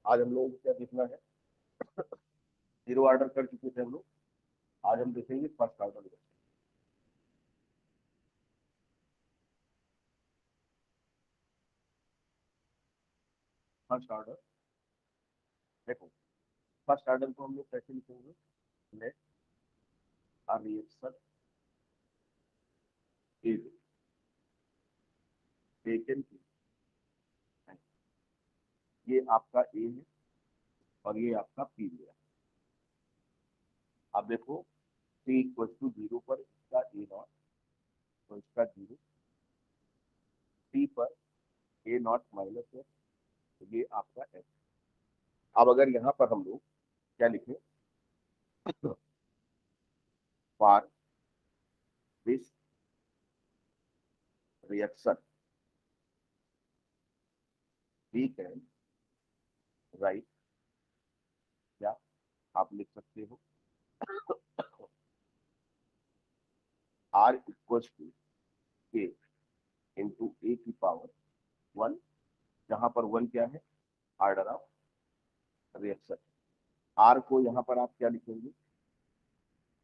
आज हम लोग क्या देखना है, जीरो ऑर्डर कर चुके थे हम लोग, आज हम देखेंगे फर्स्ट ऑर्डर। फर्स्ट ऑर्डर देखो, फर्स्ट ऑर्डर को हम लोग कैसे लिखेंगे, let a reaction is taken, ये आपका ए है और ये आपका पी है। अब देखो टी इक्वल टू जीरो पर इसका ए नॉट, तो इसका जीरो, टी पर ए नॉट माइनस है, तो ये आपका एस। अब अगर यहाँ पर हम लोग क्या लिखें, for this reaction we can write, क्या आप लिख सकते हो, R equal to K into A की पावर वन, जहां पर वन क्या है, ऑर्डर ऑफ रिएक्शन। आर को यहाँ पर आप क्या लिखेंगे,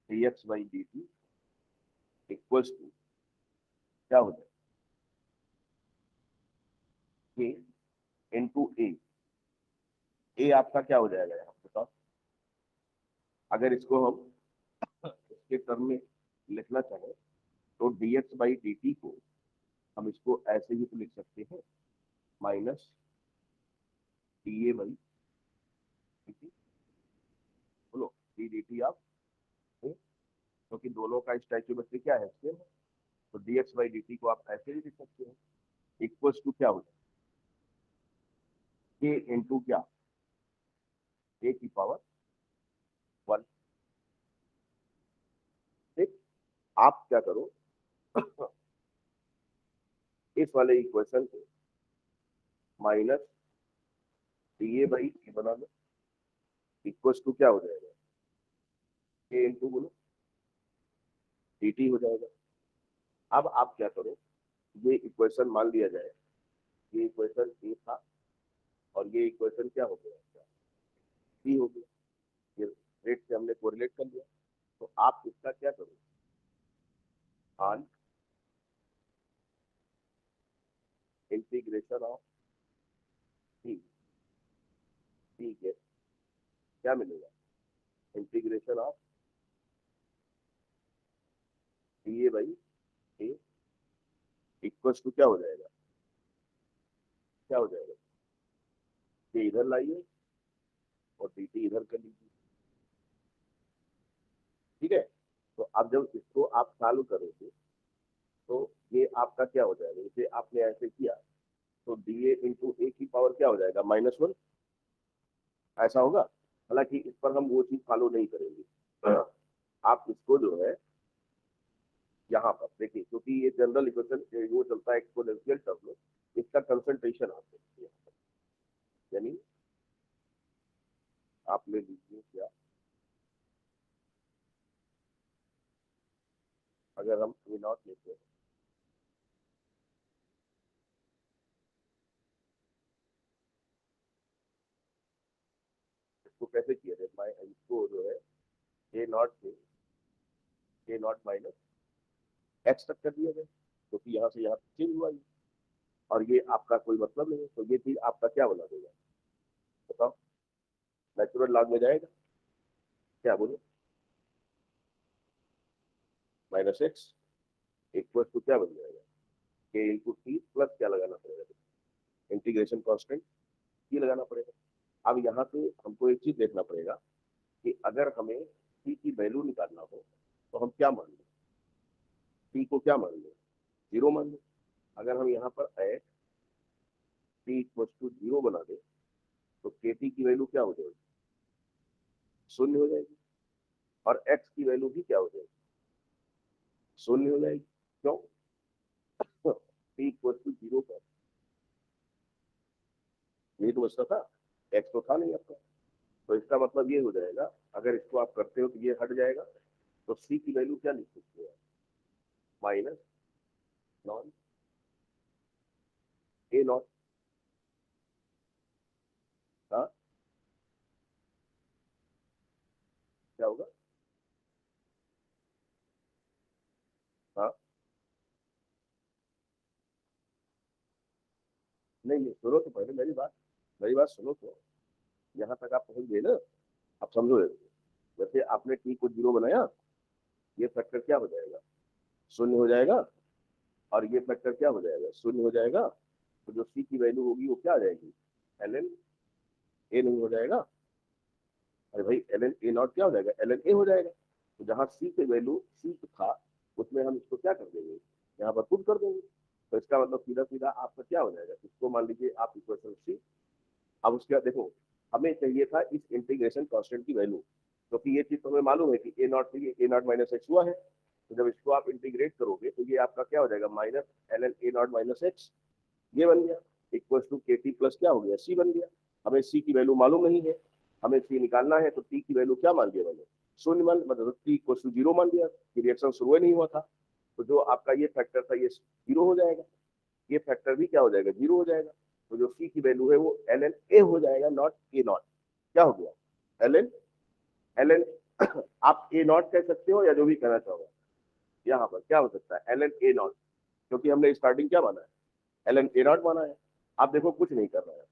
D X by D T equal to क्या हो जाएगा, के इंटू ए। ए आपका क्या हो जाएगा यहाँ बताओ, अगर इसको हम इसके टर्म में लिखना चाहें तो D X by D T को हम इसको ऐसे ही तो लिख सकते हैं, minus D A by D T, बोलो डी डी टी आप, क्योंकि दोनों का स्टैच्यूमेट्री क्या है सेम है, तो D X by D T को आप ऐसे ही लिख सकते हैं, इक्वल्स टू क्या हो जाए, के इंटू क्या, ए की पावर वन। ठीक, आप क्या करो, इस वाले इक्वेशन को minus D A by T बना लो, इक्वल्स टू क्या हो जाएगा, के इंटू बोलो डी टी हो जाएगा। अब आप क्या करो, ये इक्वेशन मान लिया जाए, ये इक्वेशन ए था और ये इक्वेशन क्या हो गया, बी हो गया, ये रेट से हमने कोरिलेट कर लिया। तो आप इसका क्या करो, ऑन इंटीग्रेशन ऑफ टी, ठीक है, क्या मिलेगा, integration of D A by A equals to क्या हो जाएगा, क्या हो जाएगा, ये इधर लाइए और डी टी इधर कर लीजिए। ठीक है, तो अब जब इसको आप चालू करोगे तो ये आपका क्या हो जाएगा, इसे आपने ऐसे किया तो डी ए इंटू ए की पावर क्या हो जाएगा, माइनस वन, ऐसा होगा। हालांकि इस पर हम वो चीज फॉलो नहीं करेंगे, आप इसको जो है यहाँ पर देखिए, क्योंकि ये जनरल इक्वेशन वो चलता है एक्सपोनेंशियल टर्म में, इसका कंसंट्रेशन आता है, यानी आप ले लीजिए क्या, अगर हम ए नॉट लेते हैं, इसको कैसे किया जाए, इसको जो है ए नॉट से ए नॉट माइनस एक्स तक कर दिया जाए, क्योंकि यहाँ से यहाँ चेंज हुआ, और ये आपका कोई मतलब नहीं है, तो ये चीज आपका क्या बना देगा बताओ, नेचुरल लॉग में जाएगा, क्या बोलो, माइनस एक्स इक्वल टू क्या बन जाएगा, के इंटू टी प्लस क्या लगाना पड़ेगा, इंटीग्रेशन कांस्टेंट टी लगाना पड़ेगा। अब यहाँ से हमको एक चीज देखना पड़ेगा कि अगर हमें टी की वैल्यू निकालना हो तो हम क्या मान लें, टी को क्या मान लें, जीरो मान लें। अगर हम यहाँ पर at T equal to zero बना दें तो के टी की वैल्यू क्या हो जाएगी, शून्य हो जाएगी, और एक्स की वैल्यू भी क्या हो जाएगी, शून्य हो जाएगी। क्यों, टी इक्वल टू जीरो पर यही तो बचता था, एक्स तो था नहीं आपका, तो इसका मतलब ये हो जाएगा, अगर इसको आप करते हो तो ये हट जाएगा, तो सी की वैल्यू क्या लिख सकते हैं, माइनस नॉन ए नॉट, हाँ नहीं सुनो तो पहले मेरी बात सुनो तो। यहाँ तक आप पहुंच गए ना, आप समझो। जैसे आपने टी को 0 बनाया, ये फैक्टर क्या हो जाएगा, 0 हो जाएगा, और ये फैक्टर क्या हो जाएगा, 0 हो जाएगा। तो जो सी की वैल्यू होगी वो क्या आ जाएगी, ln ए नहीं हो जाएगा। अरे भाई ln ए नॉट क्या हो जाएगा, ln ए हो जाएगा। तो जहाँ सी की वैल्यू सी था, उसमें हम इसको क्या कर देंगे, यहाँ पर पुट कर देंगे। तो इसका मतलब सीधा सीधा आपका क्या हो जाएगा, इसको मान लीजिए आप इक्वेशन सी। अब उसके बाद देखो, हमें चाहिए था इस इंटीग्रेशन कांस्टेंट की वैल्यू, क्योंकि तो ये चीज तो हमें मालूम है कि ए नॉट से ए नॉट माइनस एक्स हुआ है। तो जब इसको आप इंटीग्रेट करोगे तो ये आपका क्या हो जाएगा, minus ln A not minus X, ये बन गया, इक्वल टू के टी प्लस क्या हो गया, सी बन गया। हमें सी की वैल्यू मालूम नहीं है, हमें सी निकालना है। तो टी की वैल्यू क्या मान लिया मैंने, 0 मान, मतलब टी इक्वल टू 0 मान लिया, रिएक्शन शुरू नहीं हुआ था। तो जो आपका ये फैक्टर था ये 0 हो जाएगा, ये फैक्टर भी क्या हो जाएगा, 0 हो जाएगा। तो जो सी की वैल्यू है वो ln ए हो जाएगा, नॉट ए नॉट। क्या हो गया, ln आप ए नॉट कह सकते हो या जो भी कहना चाहोगे। यहाँ पर क्या हो सकता है, ln ए नॉट, क्योंकि हमने स्टार्टिंग क्या माना है, ln ए नॉट माना है। आप देखो कुछ नहीं कर रहा है,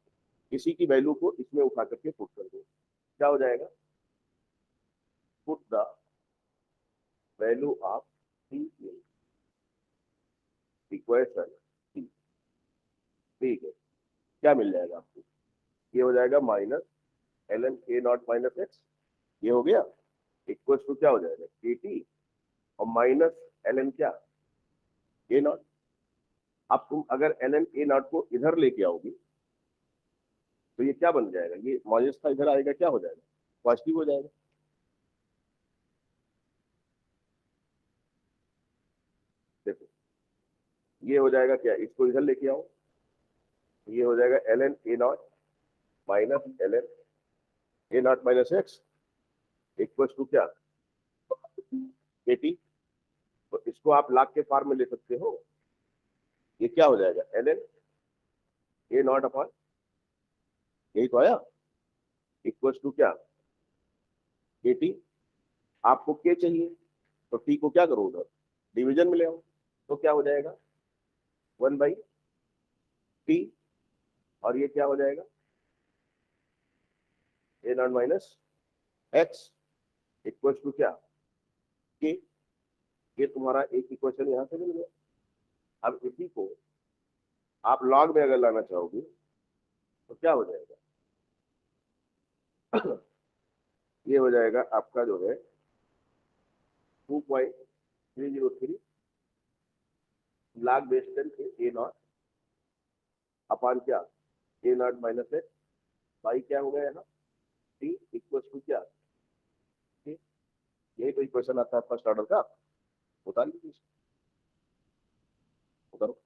इसी की वैल्यू को इसमें उठा करके पुट कर दो, क्या हो जाएगा, put the value of C equation C. ठीक है, क्या मिल जाएगा आपको, ये हो जाएगा minus ln A not minus X, ये हो गया, इक्वल टू क्या हो जाएगा, के टी, और माइनस ln क्या, ए नॉट। अब तुम अगर ln ए नॉट को इधर लेके आओगे तो ये क्या बन जाएगा, ये माइनस का इधर आएगा, क्या हो जाएगा, पॉजिटिव हो जाएगा। देखो ये हो जाएगा क्या, इसको इधर लेके आओ, ये हो जाएगा ln A not minus ln A not minus x equal to क्या, के टी। तो इसको आप लाख के फार्म में ले सकते हो, ये क्या हो जाएगा, ln ए नॉट अपॉन, यही तो आया, इक्वल टू क्या, के टी। आपको के चाहिए तो टी को क्या करो, उधर डिवीजन में ले आओ, तो क्या हो जाएगा, 1/टी, और ये क्या हो जाएगा, A not minus x equal to क्या, के। ये तुम्हारा एक इक्वेशन यहां से मिल गया। अब इसी को आप लॉग में अगर लाना चाहोगे तो क्या हो जाएगा ये हो जाएगा आपका जो है 2.303 log बेस 10 के ए नॉट अपान क्या, A not minus x by क्या हो गया यहाँ, टी इक्वल टू क्या, टी। यही तो इक्वेशन आता है फर्स्ट ऑर्डर का, उतार लीजिए, उतारो।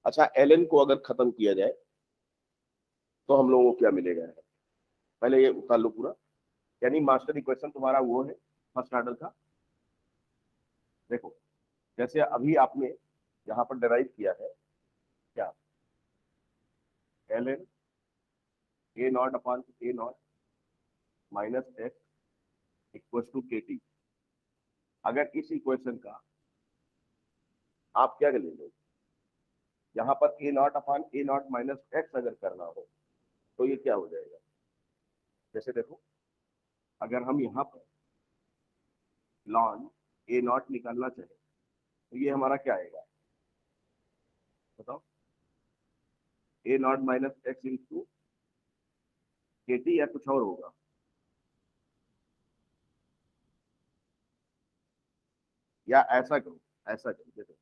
अच्छा ln को अगर खत्म किया जाए तो हम लोगों को क्या मिलेगा, पहले ये उतार लो पूरा। यानी मास्टर इक्वेशन तुम्हारा वो है फर्स्ट ऑर्डर का। देखो जैसे अभी आपने यहाँ पर डिराइव किया है क्या, ln A not upon A not minus x equal to के टी। अगर इस इक्वेशन का आप क्या कर लेंगे, यहाँ पर A not upon A not minus x अगर करना हो तो ये क्या हो जाएगा, जैसे देखो अगर हम यहाँ पर लॉन ए नॉट निकालना चाहे तो ये हमारा क्या आएगा, बताओ, ए नॉट माइनस एक्स इंटू के टी, या कुछ और होगा, या ऐसा करो, ऐसा करो, देखो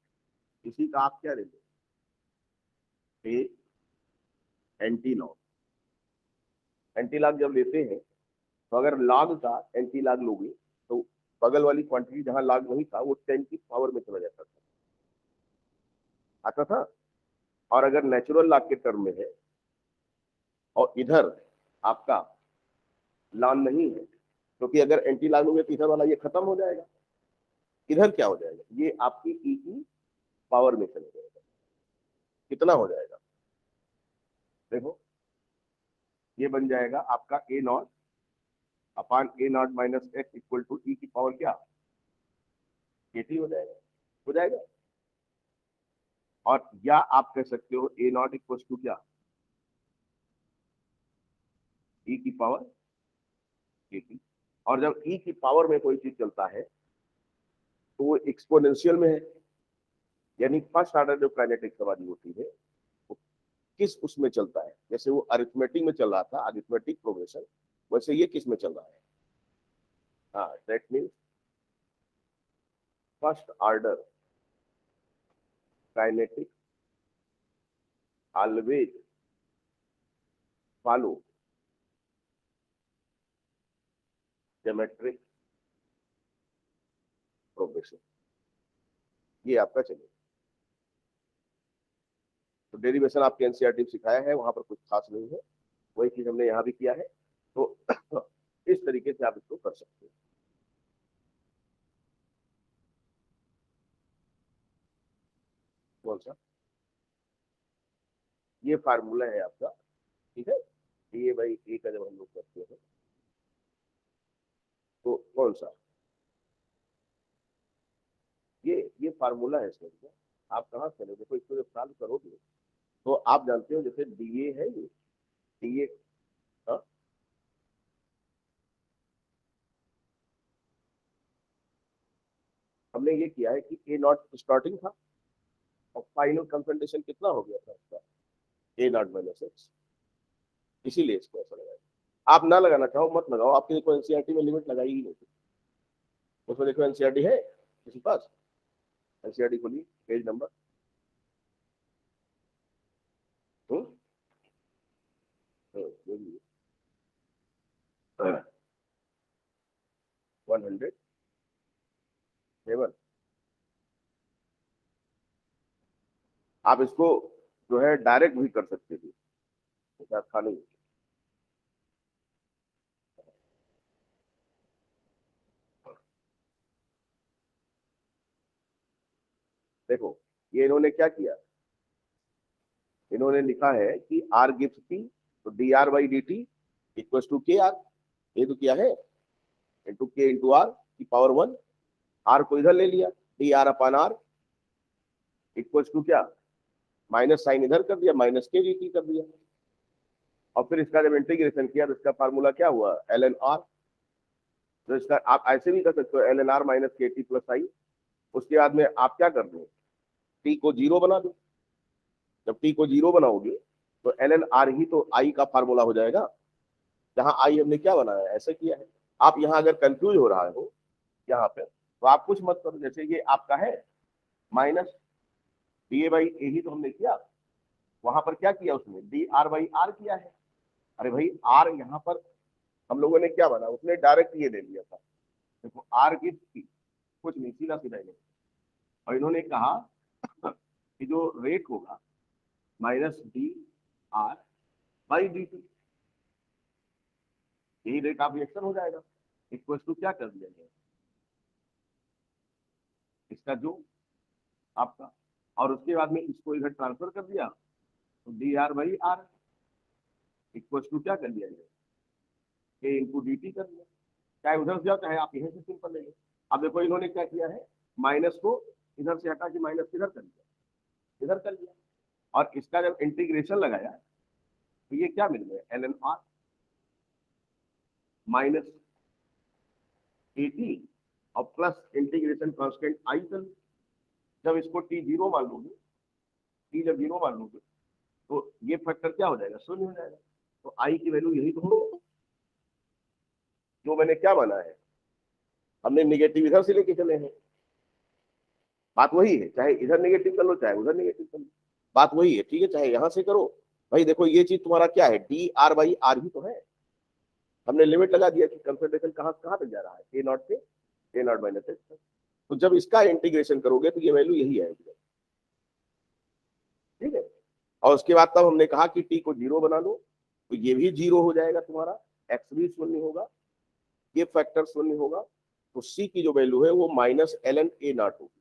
इसी का आप क्या लेंगे, ए एंटी लॉग। एंटी लॉग जब लेते हैं तो अगर लॉग का एंटी लॉग लोगे तो बगल वाली क्वांटिटी जहां लॉग नहीं था वो 10 की पावर में चला जाता था, आता था। और अगर नेचुरल लॉग के टर्म में है और इधर आपका लॉग नहीं है, क्योंकि अगर एंटी लॉग लोगे तो इधर वाला ये खत्म हो जाएगा, इधर क्या हो जाएगा, ये आपकी ई की पावर में चले जाएगा, कितना हो जाएगा, देखो ये बन जाएगा आपका A naught upon A not minus x equal to e की पावर क्या, एटी हो जाएगा, हो जाएगा। और या आप कह सकते हो ए नॉट इक्वल टू क्या, ई की पावर एटी। और जब ई की पावर में कोई चीज चलता है तो वो एक्सपोनेंशियल में है, यानी फर्स्ट ऑर्डर जो काइनेटिक सवारी होती है वो किस उसमें चलता है, जैसे वो अरिथमेटिक में चल रहा था, अरिथमेटिक प्रोग्रेशन, वैसे ये किस में चल रहा है, हाँ that means first order kinetic always follow geometric progression, ये आपका चलेगा। तो डेरिवेशन आपके एनसीईआरटी में सिखाया है, वहां पर कुछ खास नहीं है, वही चीज हमने यहाँ भी किया है। तो इस तरीके से आप इसको कर सकते हैं। कौन सा, ये फार्मूला है आपका, ठीक है, ए बाई ए का जब हम लोग करते हैं तो कौन सा, ये फार्मूला है इसमें, आप कहाँ से देखो, इसको जब सॉल्व करोगे तो आप जानते हो जैसे डी ए है, ये डी ए, हमने ये किया है कि ए नॉट स्टार्टिंग था और फाइनल कंसंट्रेशन कितना हो गया था उसका, ए नॉट माइनस एक्स, इसीलिए इसको ऐसा लगाया। आप ना लगाना चाहो मत लगाओ, आपके देखो एनसीईआरटी में लिमिट लगाई ही नहीं, उसमें देखो एनसीईआरटी है किसी पास, एनसीईआरटी खोलिए पेज नंबर 107। आप इसको जो है डायरेक्ट भी कर सकते थे, खाली देखो ये इन्होंने क्या किया, इन्होंने लिखा है कि आर गिव्स टी, तो D R by D T equal to K R, ये तो किया है, इंटू के इंटू आर की पावर 1, आर को इधर ले लिया, D R upon R equal to क्या, माइनस साइन इधर कर दिया, माइनस के डी टी कर दिया। और फिर इसका जब इंटीग्रेशन किया तो इसका फार्मूला क्या हुआ, एल एन आर, तो इसका आप ऐसे भी कर सकते हो L N R minus K T plus आई। उसके बाद में आप क्या कर दो, टी को जीरो बना दो, जब टी को जीरो बनाओगे तो एल एन आर ही तो आई का फार्मूला हो जाएगा, जहां आई हमने क्या बनाया है, ऐसे किया है। आप यहाँ अगर कंफ्यूज हो रहा हो यहाँ पे तो आप कुछ मत करो, जैसे ये आपका है माइनस डी ए बाई ए ही तो हमने किया, वहां पर क्या किया उसने डी आर बाई आर किया है। अरे भाई आर यहाँ पर हम लोगों ने क्या बना, उसने डायरेक्ट ये ले लिया था, देखो आर की कुछ नहीं, सीधा सीधा ही, और इन्होंने कहा कि जो रेट होगा minus D R by D T, यही रेट आप रिएक्शन हो जाएगा, इक्वल टू क्या कर दिया जाए इसका जो आपका, और उसके बाद में इसको इधर ट्रांसफर कर दिया तो D R by R equal to क्या कर दिया जाए, ए इंटू डी टी कर दिया, चाहे उधर से जाओ चाहे आप यहीं से सिंपल ले लो। अब देखो इन्होंने क्या किया है, माइनस को इधर से हटा के माइनस किधर कर दिया, इधर कर दिया, और इसका जब इंटीग्रेशन लगाया तो ये क्या मिल गया, L N R minus A T और प्लस इंटीग्रेशन कांस्टेंट आई कर, जब इसको टी जीरो मान लोगे, टी जब जीरो मान लोगे तो ये फैक्टर क्या हो जाएगा, शून्य हो जाएगा, तो आई की वैल्यू यही तो होगी जो मैंने क्या माना है, हमने निगेटिव इधर से लेके चले हैं, बात वही है, चाहे इधर नेगेटिव कर लो चाहे उधर नेगेटिव कर लो, बात वही है, ठीक है, चाहे यहां से करो। भाई देखो ये चीज तुम्हारा क्या है, डी आर बाई आर ही तो है, हमने लिमिट लगा दिया कि कंसंट्रेशन कहाँ कहाँ तक जा रहा है, ए नॉट से ए नॉट माइनस एक्स, तो जब इसका इंटीग्रेशन करोगे तो ये वैल्यू यही आएगी, ठीक है। और उसके बाद तब हमने कहा कि टी को जीरो बना लो तो ये भी जीरो हो जाएगा तुम्हारा, एक्स भी शून्य होगा, ये फैक्टर शून्य होगा, तो सी की जो वैल्यू है वो minus L N A not होगी।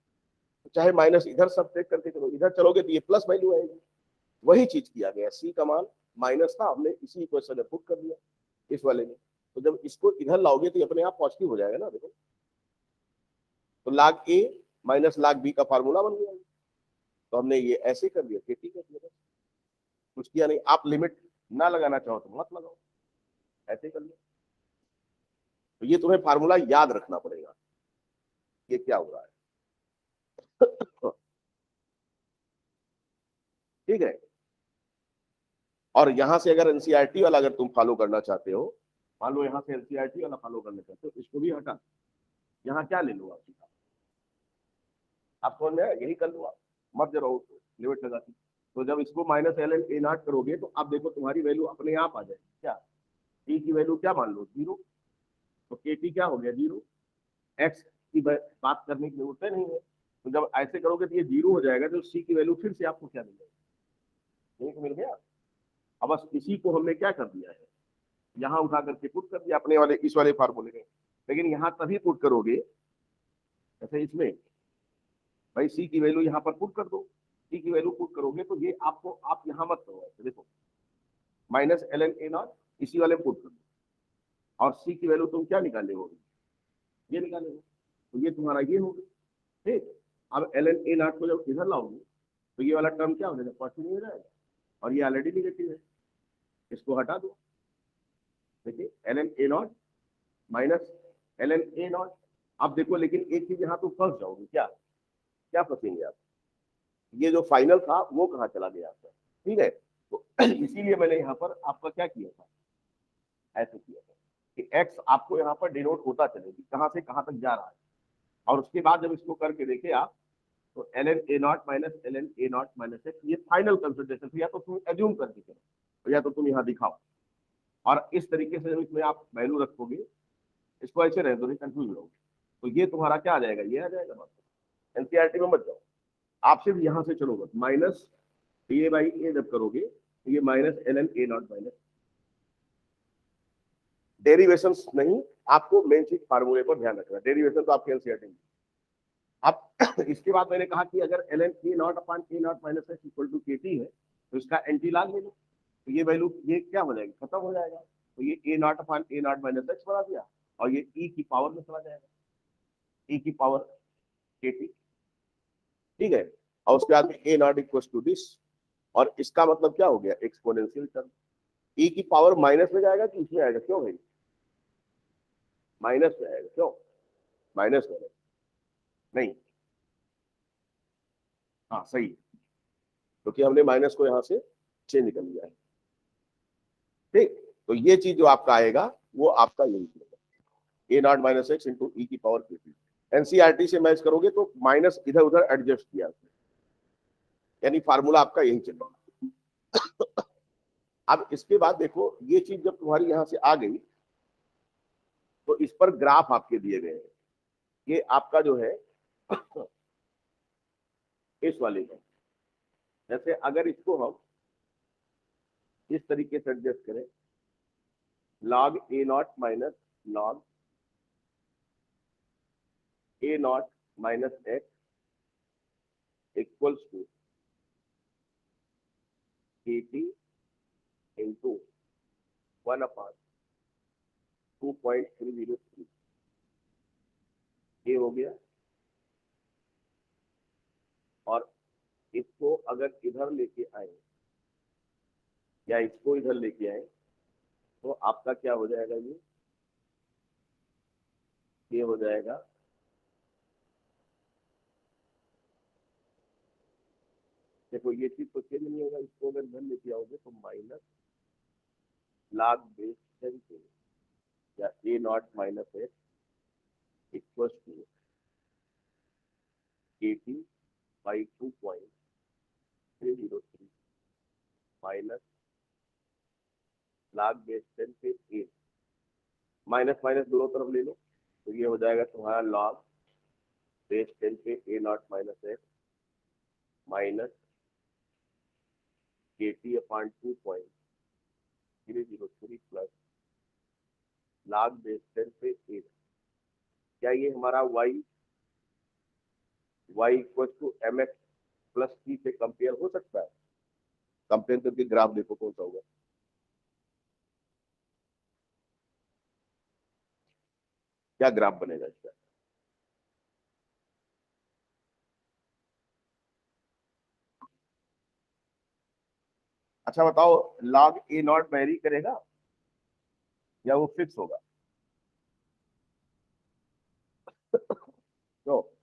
तो चाहे माइनस इधर सब्ट्रैक्ट करके चलो, इधर चलोगे तो ये प्लस वैल्यू आएगी। वही चीज किया गया, सी का मान माइनस था, हमने इसी इक्वेशन में पुट कर दिया इस वाले में। तो जब इसको इधर लाओगे तो अपने आप पॉजिटिव हो जाएगा ना। देखो तो log a minus log b का फार्मूला बन गया। तो हमने ये ऐसे कर दिया, ठीक है, कुछ किया नहीं। आप लिमिट ना लगाना चाहो तो मत लगाओ, ऐसे कर लिया। तो ये तुम्हें फार्मूला याद रखना पड़ेगा, ये क्या हो रहा है। ठीक है। और यहां से अगर एनसीईआरटी वाला अगर तुम फॉलो करना चाहते हो, मान लो यहां से एनसीईआरटी वाला फॉलो करना चाहते हो, इसको भी हटा, यहाँ क्या ले लो आप सीधा, आप समझ में यही कर लो, आप मत रहो लिमिट लगाती। तो जब इसको minus L N A not करोगे तो आप देखो तुम्हारी वैल्यू अपने आप आ जाएगी। क्या टी की वैल्यू क्या मान लो, 0। तो के टी क्या हो गया, 0। एक्स की बात करने की जरूरत नहीं है। तो जब ऐसे करोगे तो ये 0 हो जाएगा, तो सी की वैल्यू फिर से आपको क्या मिलेगा, एक मिल गया। अब बस इसी को हमने क्या कर दिया है, यहाँ उठा करके पुट कर दिया अपने वाले इस वाले फार्मूले में। लेकिन यहाँ तभी पुट करोगे जैसे इसमें, भाई सी की वैल्यू यहाँ पर पुट कर दो। सी की वैल्यू पुट करोगे तो ये आपको, आप यहाँ मत करो ऐसे, देखो minus L N A not इसी वाले में पुट कर दो, और सी की वैल्यू तुम क्या निकाले हो, ये निकाले हो। तो ये तुम्हारा ये हो गया। ठीक, अब एल एन ए नॉट को जब इधर लाओगे तो ये वाला टर्म क्या हो जाएगा, पॉजिटिव हो जाएगा, और ये ऑलरेडी निगेटिव है, इसको हटा दो। देखिए L N A not minus L N A not. अब देखो लेकिन एक चीज यहाँ तो फंस जाओगे, क्या क्या फंसेंगे आप, ये जो फाइनल था वो कहाँ चला गया आपका। ठीक है, तो इसीलिए मैंने यहाँ पर आपका क्या किया था, ऐसे किया था कि एक्स आपको यहाँ पर डिनोट होता चलेगी कहाँ से कहाँ तक जा रहा है। और उसके बाद जब इसको करके देखे आप, तो L N A not minus L N A not minus X, ये फाइनल कंसिडरेशन, या तो तुम एज्यूम करके चलो या तो तुम यहाँ दिखाओ। और इस तरीके से जब इसमें आप वैल्यू रखोगे, इसको ऐसे रह दो, कंफ्यूज रहोगे, तो ये तुम्हारा क्या आ जाएगा, ये आ जाएगा। बस एनसीईआरटी में मत जाओ, आप सिर्फ यहाँ से चलो, बस माइनस ए बाई ए जब करोगे तो ये minus L N A not minus, derivation नहीं, आपको मेन चीज फार्मूले पर ध्यान रखना, डेरिवेशन तो आपके एनसीईआरटी में। अब इसके बाद मैंने कहा कि अगर L N A not upon A not minus x equal to के टी है तो इसका एंटी लॉग ले लो, तो ये वैल्यू ये क्या हो जाएगी, खत्म हो जाएगा। तो ये A not upon A not minus x बना दिया, और ये ई की पावर में चला जाएगा, ई की पावर के टी। ठीक है, और उसके बाद ए नॉट इक्वल टू दिस, और इसका मतलब क्या हो गया, एक्सपोनेंशियल टर्म। ई की पावर माइनस में जाएगा कि इसमें आएगा, क्यों भाई माइनस में आएगा, क्यों माइनस में नहीं, हाँ सही है, क्योंकि हमने माइनस को यहाँ से चेंज कर लिया है। ठीक, तो ये चीज जो आपका आएगा वो आपका यही ए नॉट माइनस एक्स इंटू ई की पावर के टी। एनसीईआरटी से मैच करोगे तो माइनस इधर उधर एडजस्ट किया, यानी फार्मूला आपका यही चलेगा। अब इसके बाद देखो, ये चीज जब तुम्हारी यहां से आ गई तो इस पर ग्राफ आपके दिए गए हैं, ये आपका जो है इस वाले में, जैसे अगर इसको हम इस तरीके से एडजस्ट करें, log A not minus log A not minus X equals to के टी इंटू 1/2.303, ये हो गया। और इसको अगर इधर लेके आए या इसको इधर लेके आए तो आपका क्या हो जाएगा, ये हो जाएगा देखो, ये चीज तो चेंज नहीं होगा, इसको अगर इधर लेके आओगे तो माइनस log बेस 10 के या A not minus x equal to के t by 2.303 minus log base 10 पे ए, माइनस माइनस दोनों तरफ ले लो, तो ये हो जाएगा तुम्हारा log बेस 10 पे A not minus X minus K T upon 2.303 plus log base 10 पे ए, क्या ये हमारा y equal to mx plus c से कंपेयर हो सकता है? कंपेयर करके ग्राफ देखो कौन सा होगा। क्या ग्राफ बनेगा इसका? अच्छा बताओ, log a नॉट वेरी करेगा या वो फिक्स होगा? तो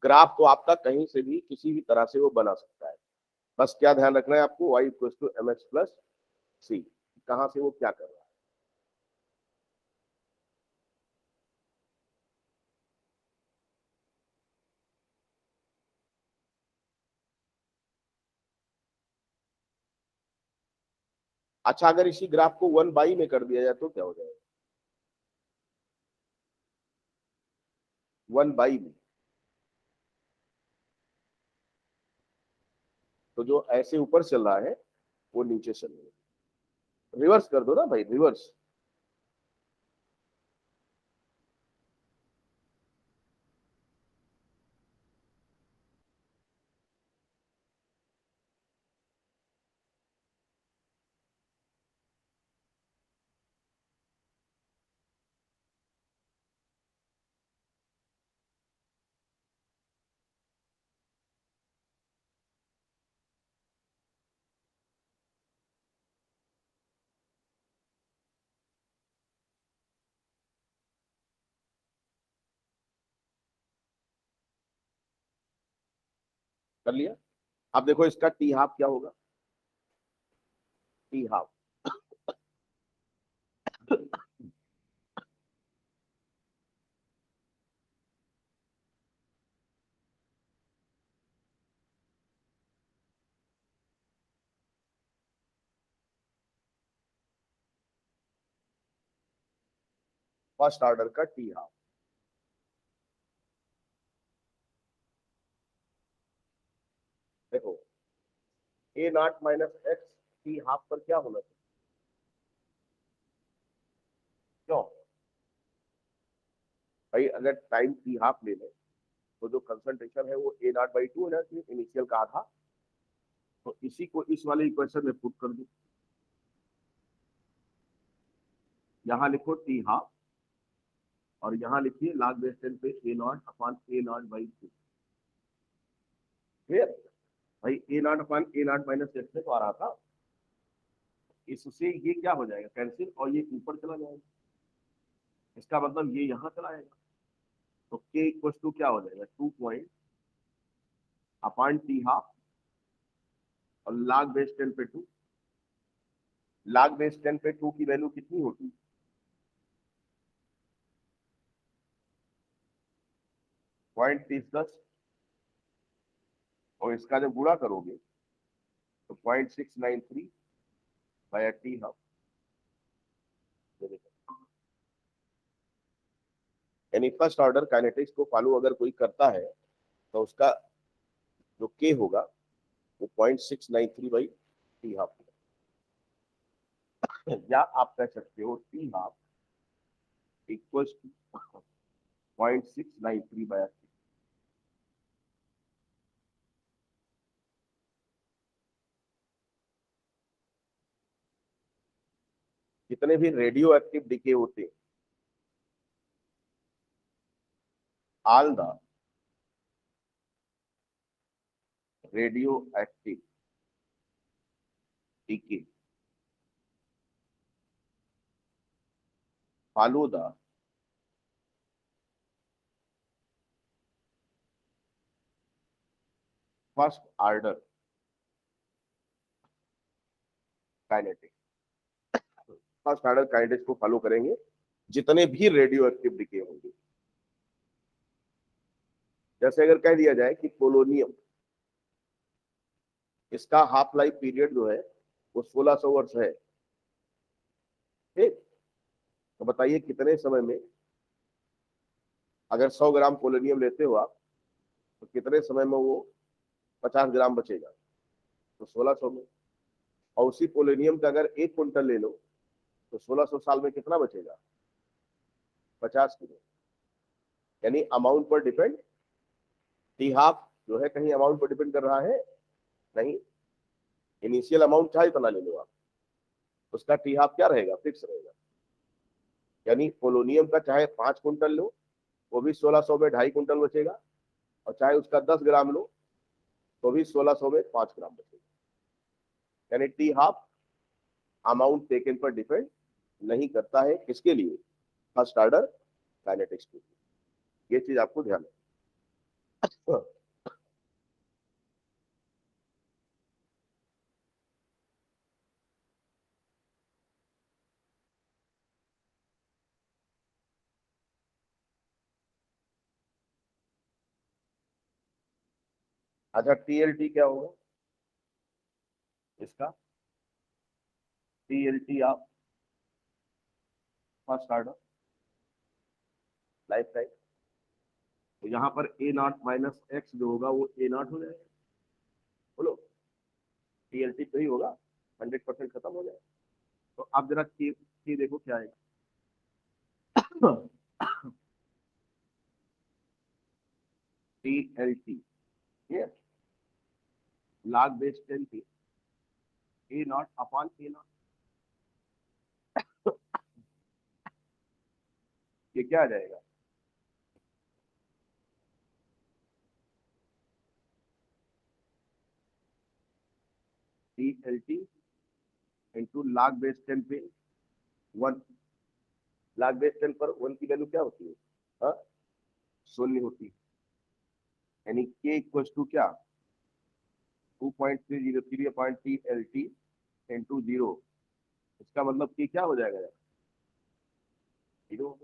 ग्राफ तो आपका कहीं से भी किसी भी तरह से वो बना सकता है। बस क्या ध्यान रखना है आपको, y equal to m x plus c, कहां से वो क्या कर रहा है। अच्छा, अगर इसी ग्राफ को 1/, में कर दिया जाए तो क्या हो जाएगा? 1/, में तो जो ऐसे ऊपर चल रहा है वो नीचे चल रहा है। रिवर्स कर दो ना भाई, रिवर्स। कर लिया। अब देखो इसका टी हाफ क्या होगा। टी हाफ फर्स्ट ऑर्डर का टी हाफ। देखो A not minus x t half पर क्या होना चाहिए? क्यों भाई, अगर टाइम टी हाफ ले लें तो जो कंसंट्रेशन है वो ए नॉट बाई टू होना चाहिए, इनिशियल का आधा। तो इसी को इस वाले इक्वेशन में पुट कर दो। यहाँ लिखो टी हाफ और यहाँ लिखिए log बेस 10 पे A not upon A naught by 2। फिर भाई A not upon A not minus x से तो आ रहा था, इससे ये क्या हो जाएगा कैंसिल और ये ऊपर चला जाएगा, इसका मतलब ये यहाँ चला आएगा। तो के इक्वल टू क्या हो जाएगा 2 पॉइंट अपॉन टी हाफ और log बेस 10 पे 2। log बेस 10 पे 2 की वैल्यू कितनी होगी 0.30 और इसका जब गुणा करोगे तो 0.693 बाय टी हाफ। यानी फर्स्ट ऑर्डर काइनेटिक्स को फॉलो अगर कोई करता है तो उसका जो के होगा वो 0.693 बाई टी हाफ। या आप कह सकते हो T half equals to 0.693 by T. जितने भी रेडियो एक्टिव डिके होते हैं, all the radioactive decay follow the first order kinetics. First order kinetics को फॉलो करेंगे जितने भी रेडियो एक्टिव डिके होंगे। जैसे अगर कह दिया जाए कि पोलोनियम, इसका हाफ लाइफ पीरियड जो है वो 1600 वर्ष है, ठीक। तो बताइए कितने समय में, अगर 100 ग्राम पोलोनियम लेते हो आप तो कितने समय में वो 50 ग्राम बचेगा, तो 1600 में। और उसी पोलोनियम का अगर 1 क्विंटल ले लो तो 1600 साल में कितना बचेगा 50 किलो। यानी अमाउंट पर डिपेंड, टी हाफ जो है कहीं अमाउंट पर डिपेंड कर रहा है नहीं। इनिशियल अमाउंट चाहे इतना ले लो आप, उसका टी हाफ क्या रहेगा फिक्स रहेगा। यानी पोलोनियम का चाहे 5 क्विंटल लो वो भी 1600 में 2.5 क्विंटल बचेगा, और चाहे उसका 10 ग्राम लो तो भी 1600 में 5 ग्राम बचेगा। यानी टी हाफ अमाउंट टेकन पर डिपेंड नहीं करता है, किसके लिए, फर्स्ट ऑर्डर काइनेटिक्स के लिए। ये चीज आपको ध्यान रखना। अच्छा टीएलटी क्या होगा इसका, टीएलटी आप फर्स्ट ऑर्डर लाइफ टाइम। तो यहाँ पर ए नॉट माइनस एक्स जो होगा वो ए नॉट हो जाएगा, बोलो टीएलटी तो ही होगा, 100% खत्म हो जाएगा। तो अब जरा की देखो क्या आएगा। टीएलटी ये log बेस 10 थी ए नॉट अपॉन ए नॉट, ये क्या आ जाएगा टीएलटी इंटू log बेस 10 पे 1। log बेस 10 पर 1 की वैल्यू क्या होती है, हाँ 0 होती है। यानी के इक्वल टू क्या 2.303 अपॉन टीएलटी इंटू 0। इसका मतलब कि क्या हो जाएगा यार 0।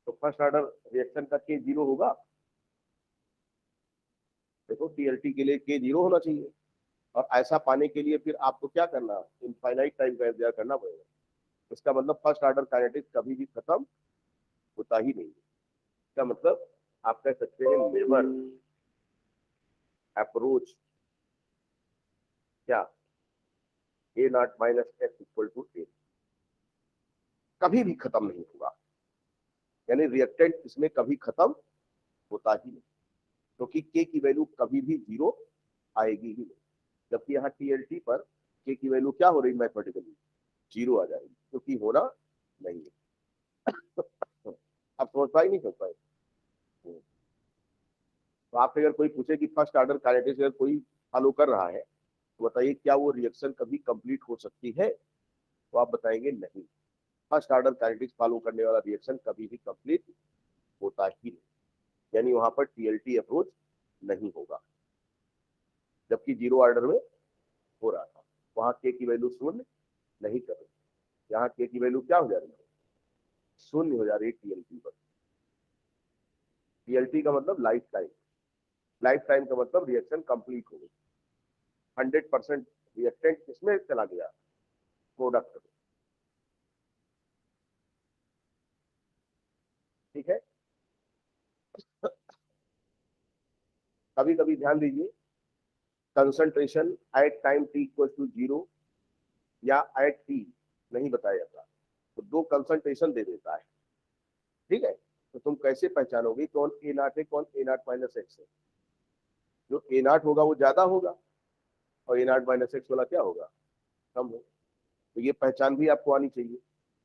तो फर्स्ट ऑर्डर रिएक्शन का के 0 होगा। देखो टीएलटी के लिए के 0 होना चाहिए, और ऐसा पाने के लिए फिर आपको क्या करना, इनफाइनाइट टाइम का इंतजार करना पड़ेगा। इसका मतलब फर्स्ट ऑर्डर काइनेटिक्स कभी भी खत्म होता ही नहीं। इसका मतलब आप कह सकते हैं नेवर अप्रोच क्या A not minus x equal to A, कभी भी खत्म नहीं होगा। यानी रिएक्टेंट इसमें कभी खत्म होता ही नहीं, क्योंकि के की वैल्यू कभी भी 0 आएगी ही नहीं। जबकि यहाँ टीएलटी पर के की वैल्यू क्या हो रही मैथमेटिकली 0 आ जाएगी। क्योंकि होना नहीं है। अब समझ पाए नहीं समझ पाए? तो आपसे अगर कोई पूछे कि फर्स्ट ऑर्डर काइनेटिक्स अगर कोई फॉलो कर रहा है तो बताइए क्या वो रिएक्शन कभी कंप्लीट हो सकती है? तो आप बताएंगे नहीं, फर्स्ट ऑर्डर काइनेटिक्स फॉलो करने वाला रिएक्शन कभी भी कंप्लीट होता ही नहीं, यानी वहां पर टीएलटी अप्रोच नहीं होगा। जबकि जीरो ऑर्डर में हो रहा था, वहां के की वैल्यू शून्य नहीं कर रही, यहाँ के की वैल्यू क्या हो जा रही है? शून्य हो जा रही है टीएलटी पर। टीएलटी का मतलब लाइफ टाइम, लाइफ टाइम का मतलब रिएक्शन कंप्लीट हो गई, 100% रिएक्टेंट किसमें चला गया? प्रोडक्ट में। ठीक है, कभी कभी ध्यान दीजिए, concentration at time T equal to 0 या एट टी नहीं बताया जाता, तो दो कंसंट्रेशन दे देता है। ठीक है, तो तुम कैसे पहचानोगे कौन ए नॉट है कौन ए नॉट माइनस एक्स है? जो ए नॉट होगा वो ज्यादा होगा और ए नॉट माइनस एक्स वाला क्या होगा? कम हो। तो ये पहचान भी आपको आनी चाहिए।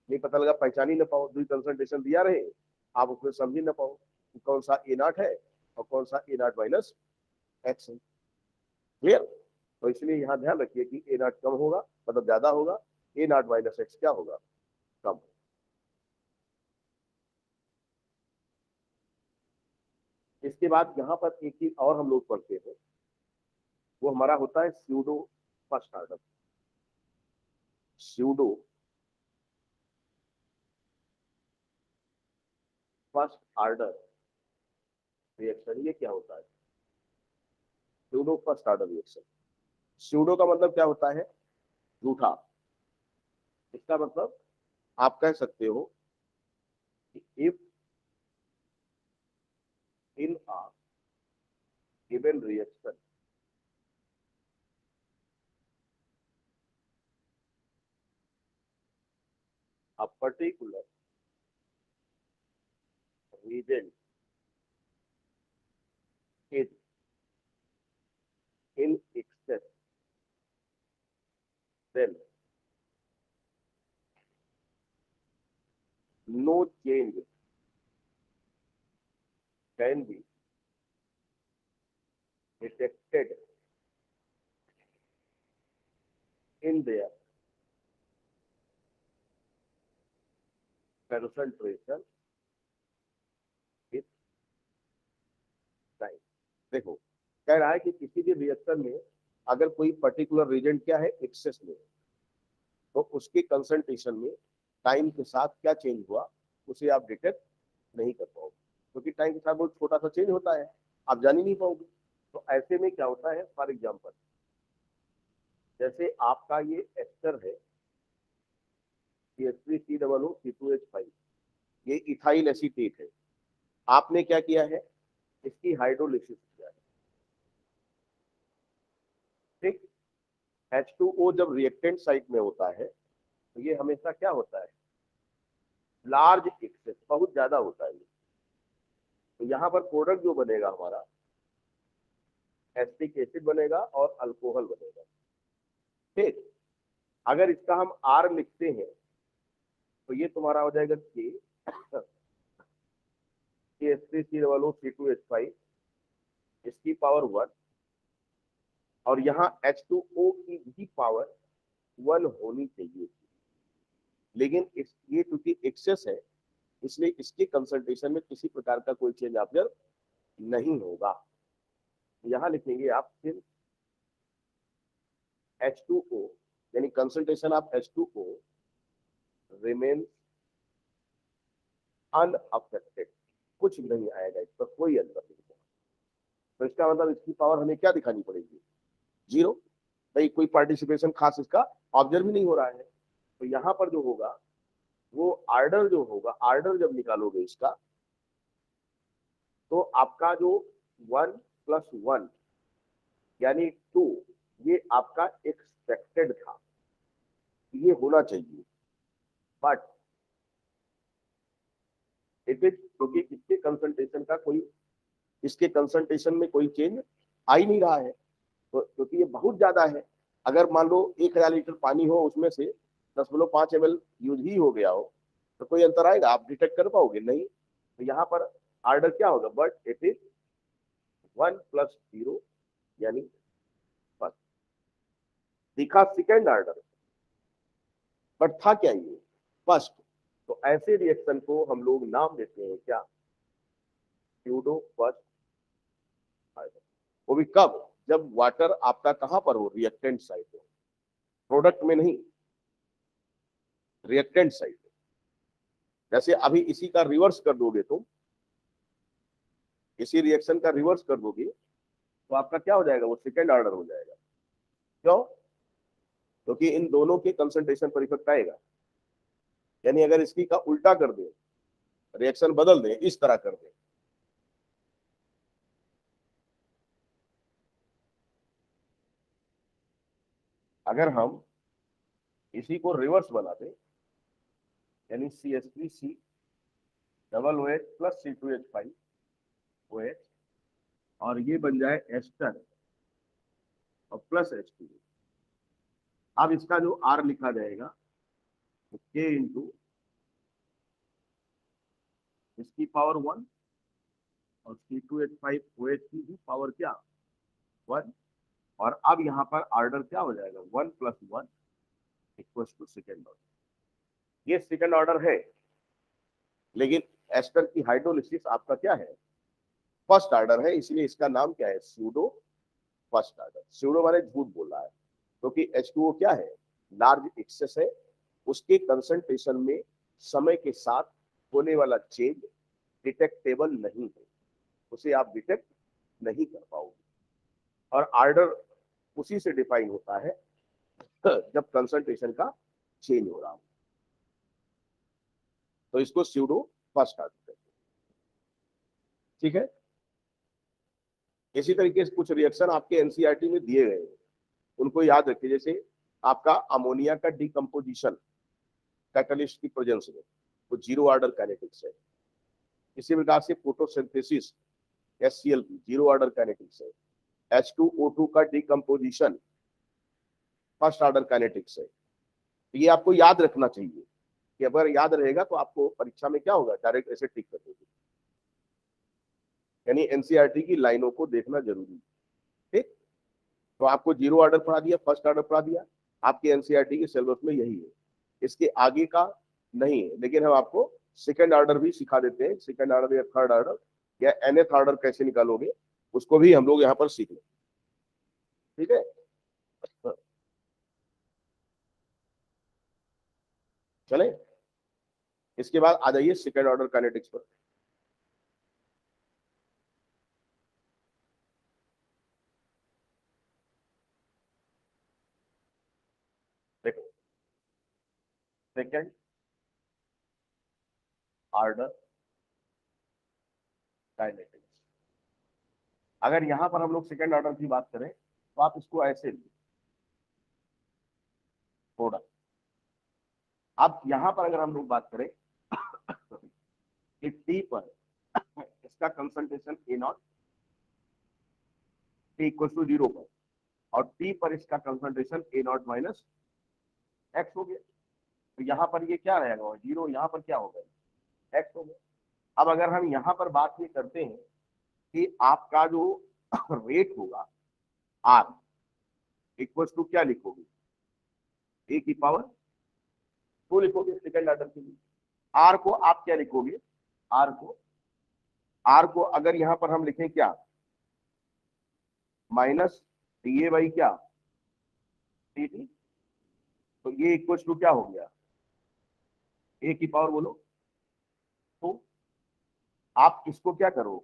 नहीं पता लगा पहचान ही ना पाओ, दो कंसंट्रेशन दिया रहे आप उसमें समझ ही ना पाओ कि कौन सा ए नॉट है और कौन सा ए नॉट माइनस एक्स है। क्लियर? तो इसलिए यहाँ ध्यान रखिए कि ए नॉट कम होगा मतलब ज्यादा होगा, ए नॉट माइनस एक्स क्या होगा? कम। इसके बाद यहाँ पर एक चीज और हम लोग पढ़ते हैं, वो हमारा होता है pseudo first order. Pseudo first order reaction, ये क्या होता है? Pseudo first order reaction, pseudo का मतलब क्या होता है? झूठा। इसका मतलब आप कह सकते हो कि if in a given reaction a particular reagent is in excess, then no change can be detected in their concentration with time। देखो, कह रहा है कि किसी भी रिएक्शन में अगर कोई पर्टिकुलर रिएजेंट क्या है एक्सेस में, तो उसके कंसंट्रेशन में टाइम के साथ क्या चेंज हुआ उसे आप डिटेक्ट नहीं कर पाओगे, क्योंकि टाइम के साथ बहुत छोटा सा चेंज होता है, आप जान ही नहीं पाओगे। तो ऐसे में क्या होता है, फॉर एग्जाम्पल जैसे आपका ये एस्टर है, CH3COO C2H5, ये इथाइल एसीटेट है। आपने क्या किया है, इसकी हाइड्रोलिसिस किया है। ठीक, H2O जब रिएक्टेंट साइट में होता है तो ये हमेशा क्या होता है? लार्ज एक्सेस, बहुत ज्यादा होता है। तो यहाँ पर प्रोडक्ट जो बनेगा हमारा एसिटिक एसिड बनेगा और अल्कोहल बनेगा। ठीक, अगर इसका हम आर लिखते हैं तो ये तुम्हारा हो जाएगा के C2H5, इसकी पावर 1 और यहाँ H2O की भी पावर 1 होनी चाहिए। लेकिन ये क्योंकि एक्सेस है इसलिए इसके कंसंट्रेशन में किसी प्रकार का कोई चेंज ऑब्जर्व नहीं होगा। यहाँ लिखेंगे आप सिर्फ H2O, यानी concentration of H2O remain unaffected, कुछ भी नहीं आएगा, इस पर कोई अंतर नहीं होगा। तो इसका मतलब इसकी पावर हमें क्या दिखानी पड़ेगी? 0। भाई कोई पार्टिसिपेशन खास इसका ऑब्जर्व ही नहीं हो रहा है। तो यहाँ पर जो होगा वो आर्डर जो होगा, आर्डर जब निकालोगे इसका तो आपका जो 1 + 1 यानी 2 ये आपका एक्सपेक्टेड था, ये होना चाहिए, बट इट इज क्योंकि इसके कंसंट्रेशन का कोई, इसके कंसंट्रेशन में कोई चेंज आ ही नहीं रहा है, तो क्योंकि ये बहुत ज्यादा है। अगर मान लो 1000 लीटर पानी हो उसमें से 10.5 ml यूज ही हो गया हो तो कोई अंतर आएगा? आप डिटेक्ट कर पाओगे? नहीं। तो यहाँ पर ऑर्डर क्या होगा? बट इट इज 1 + 0 यानी फर्स्ट। दिखा सेकेंड ऑर्डर बट था क्या ये? फर्स्ट। तो ऐसे रिएक्शन को हम लोग नाम देते हैं क्या? Pseudo first order. वो भी कब? जब वाटर आपका कहां पर हो? रिएक्टेंट साइड हो, प्रोडक्ट में नहीं, रिएक्टेंट साइड। जैसे अभी इसी का रिवर्स कर दोगे तुम, इसी रिएक्शन का रिवर्स कर दोगे तो आपका क्या हो जाएगा? वो सेकेंड ऑर्डर हो जाएगा। क्यों? क्योंकि इन दोनों के कंसंट्रेशन पर इफेक्ट आएगा। यानी अगर इसकी का उल्टा कर दे, रिएक्शन बदल दे, इस तरह कर दे, अगर हम इसी को रिवर्स बना दे, यानी CH3C double OH plus C2H5 OH और ये बन जाए एस्टर और प्लस H2। अब इसका जो R लिखा जाएगा तो K इंटू इसकी पावर 1 और C2H5 OH की भी पावर क्या? 1। और अब यहाँ पर ऑर्डर क्या हो जाएगा? 1 + 1 इक्वल्स टू सेकेंड ऑर्डर। ये सेकेंड ऑर्डर है, लेकिन एस्टर की हाइड्रोलिसिस आपका क्या है? फर्स्ट ऑर्डर है, इसलिए इसका नाम क्या है? Pseudo first order. स्यूडो माने झूठ बोल रहा है, क्योंकि H2O क्या है? लार्ज एक्सेस है, उसके कंसंट्रेशन में समय के साथ होने वाला चेंज डिटेक्टेबल नहीं है, उसे आप डिटेक्ट नहीं कर पाओगे। और ऑर्डर उसी से डिफाइन होता है जब कंसंट्रेशन का चेंज हो रहा हो, तो इसको स्यूडो फर्स्ट ऑर्डर कहते हैं। ठीक है। इसी तरीके से कुछ रिएक्शन आपके एनसीईआरटी में दिए गए हैं, उनको याद रखिए। जैसे आपका अमोनिया का डिकम्पोजिशन कैटलिस्ट की प्रेजेंस में, वो 0 ऑर्डर काइनेटिक्स है। इसी प्रकार से फोटोसिंथेसिस HCl 0 ऑर्डर काइनेटिक्स है। H2O2 का डिकम्पोजिशन फर्स्ट ऑर्डर काइनेटिक्स है। तो ये आपको याद रखना चाहिए कि अगर याद रहेगा तो आपको परीक्षा में क्या होगा? डायरेक्ट ऐसे टिक कर दोगे। यानी एनसीईआरटी की लाइनों को देखना जरूरी है। ठीक। तो आपको 0 ऑर्डर पढ़ा दिया, फर्स्ट ऑर्डर पढ़ा दिया, आपके एनसीईआरटी के सिलेबस में यही है, इसके आगे का नहीं है। लेकिन हम आपको सेकंड ऑर्डर भी सिखा देते हैं, सेकंड ऑर्डर या थर्ड ऑर्डर या nth ऑर्डर कैसे निकालोगे उसको भी हम लोग यहाँ पर सीख लें। ठीक है। चले, इसके बाद आ जाइए सेकंड ऑर्डर काइनेटिक्स पर। देखो, सेकंड ऑर्डर काइनेटिक्स, अगर यहां पर हम लोग सेकंड ऑर्डर की बात करें तो आप इसको ऐसे थोड़ा, अब यहां पर अगर हम लोग बात करें कि टी पर इसका कंसंट्रेशन A0 T = 0 पर, और टी पर इसका कंसंट्रेशन A0 - X हो गया। तो यहाँ पर ये क्या रहेगा? 0, यहाँ पर क्या होगा? X हो गया। अब अगर हम यहाँ पर बात ये करते हैं कि आपका जो रेट होगा R इक्वल्स टू क्या लिखोगे? A⁴ लिखोगे सेकंड ऑर्डर के लिए। R को आप क्या लिखोगे? R को अगर यहाँ पर हम लिखें क्या? माइनस DA क्या? DT। तो ये इक्वल्स टू क्या हो गया? A⁴ बोलो। तो आप इसको क्या करो?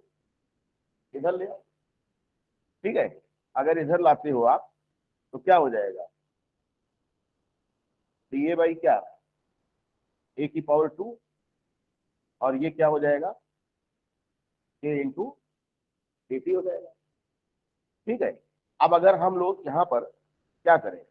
इधर ले आओ। ठीक है। अगर इधर लाते हो आप तो क्या हो जाएगा? DA क्या? A⁴ और ये क्या हो जाएगा? K × DT हो जाएगा। ठीक है। अब अगर हम लोग यहाँ पर क्या करें?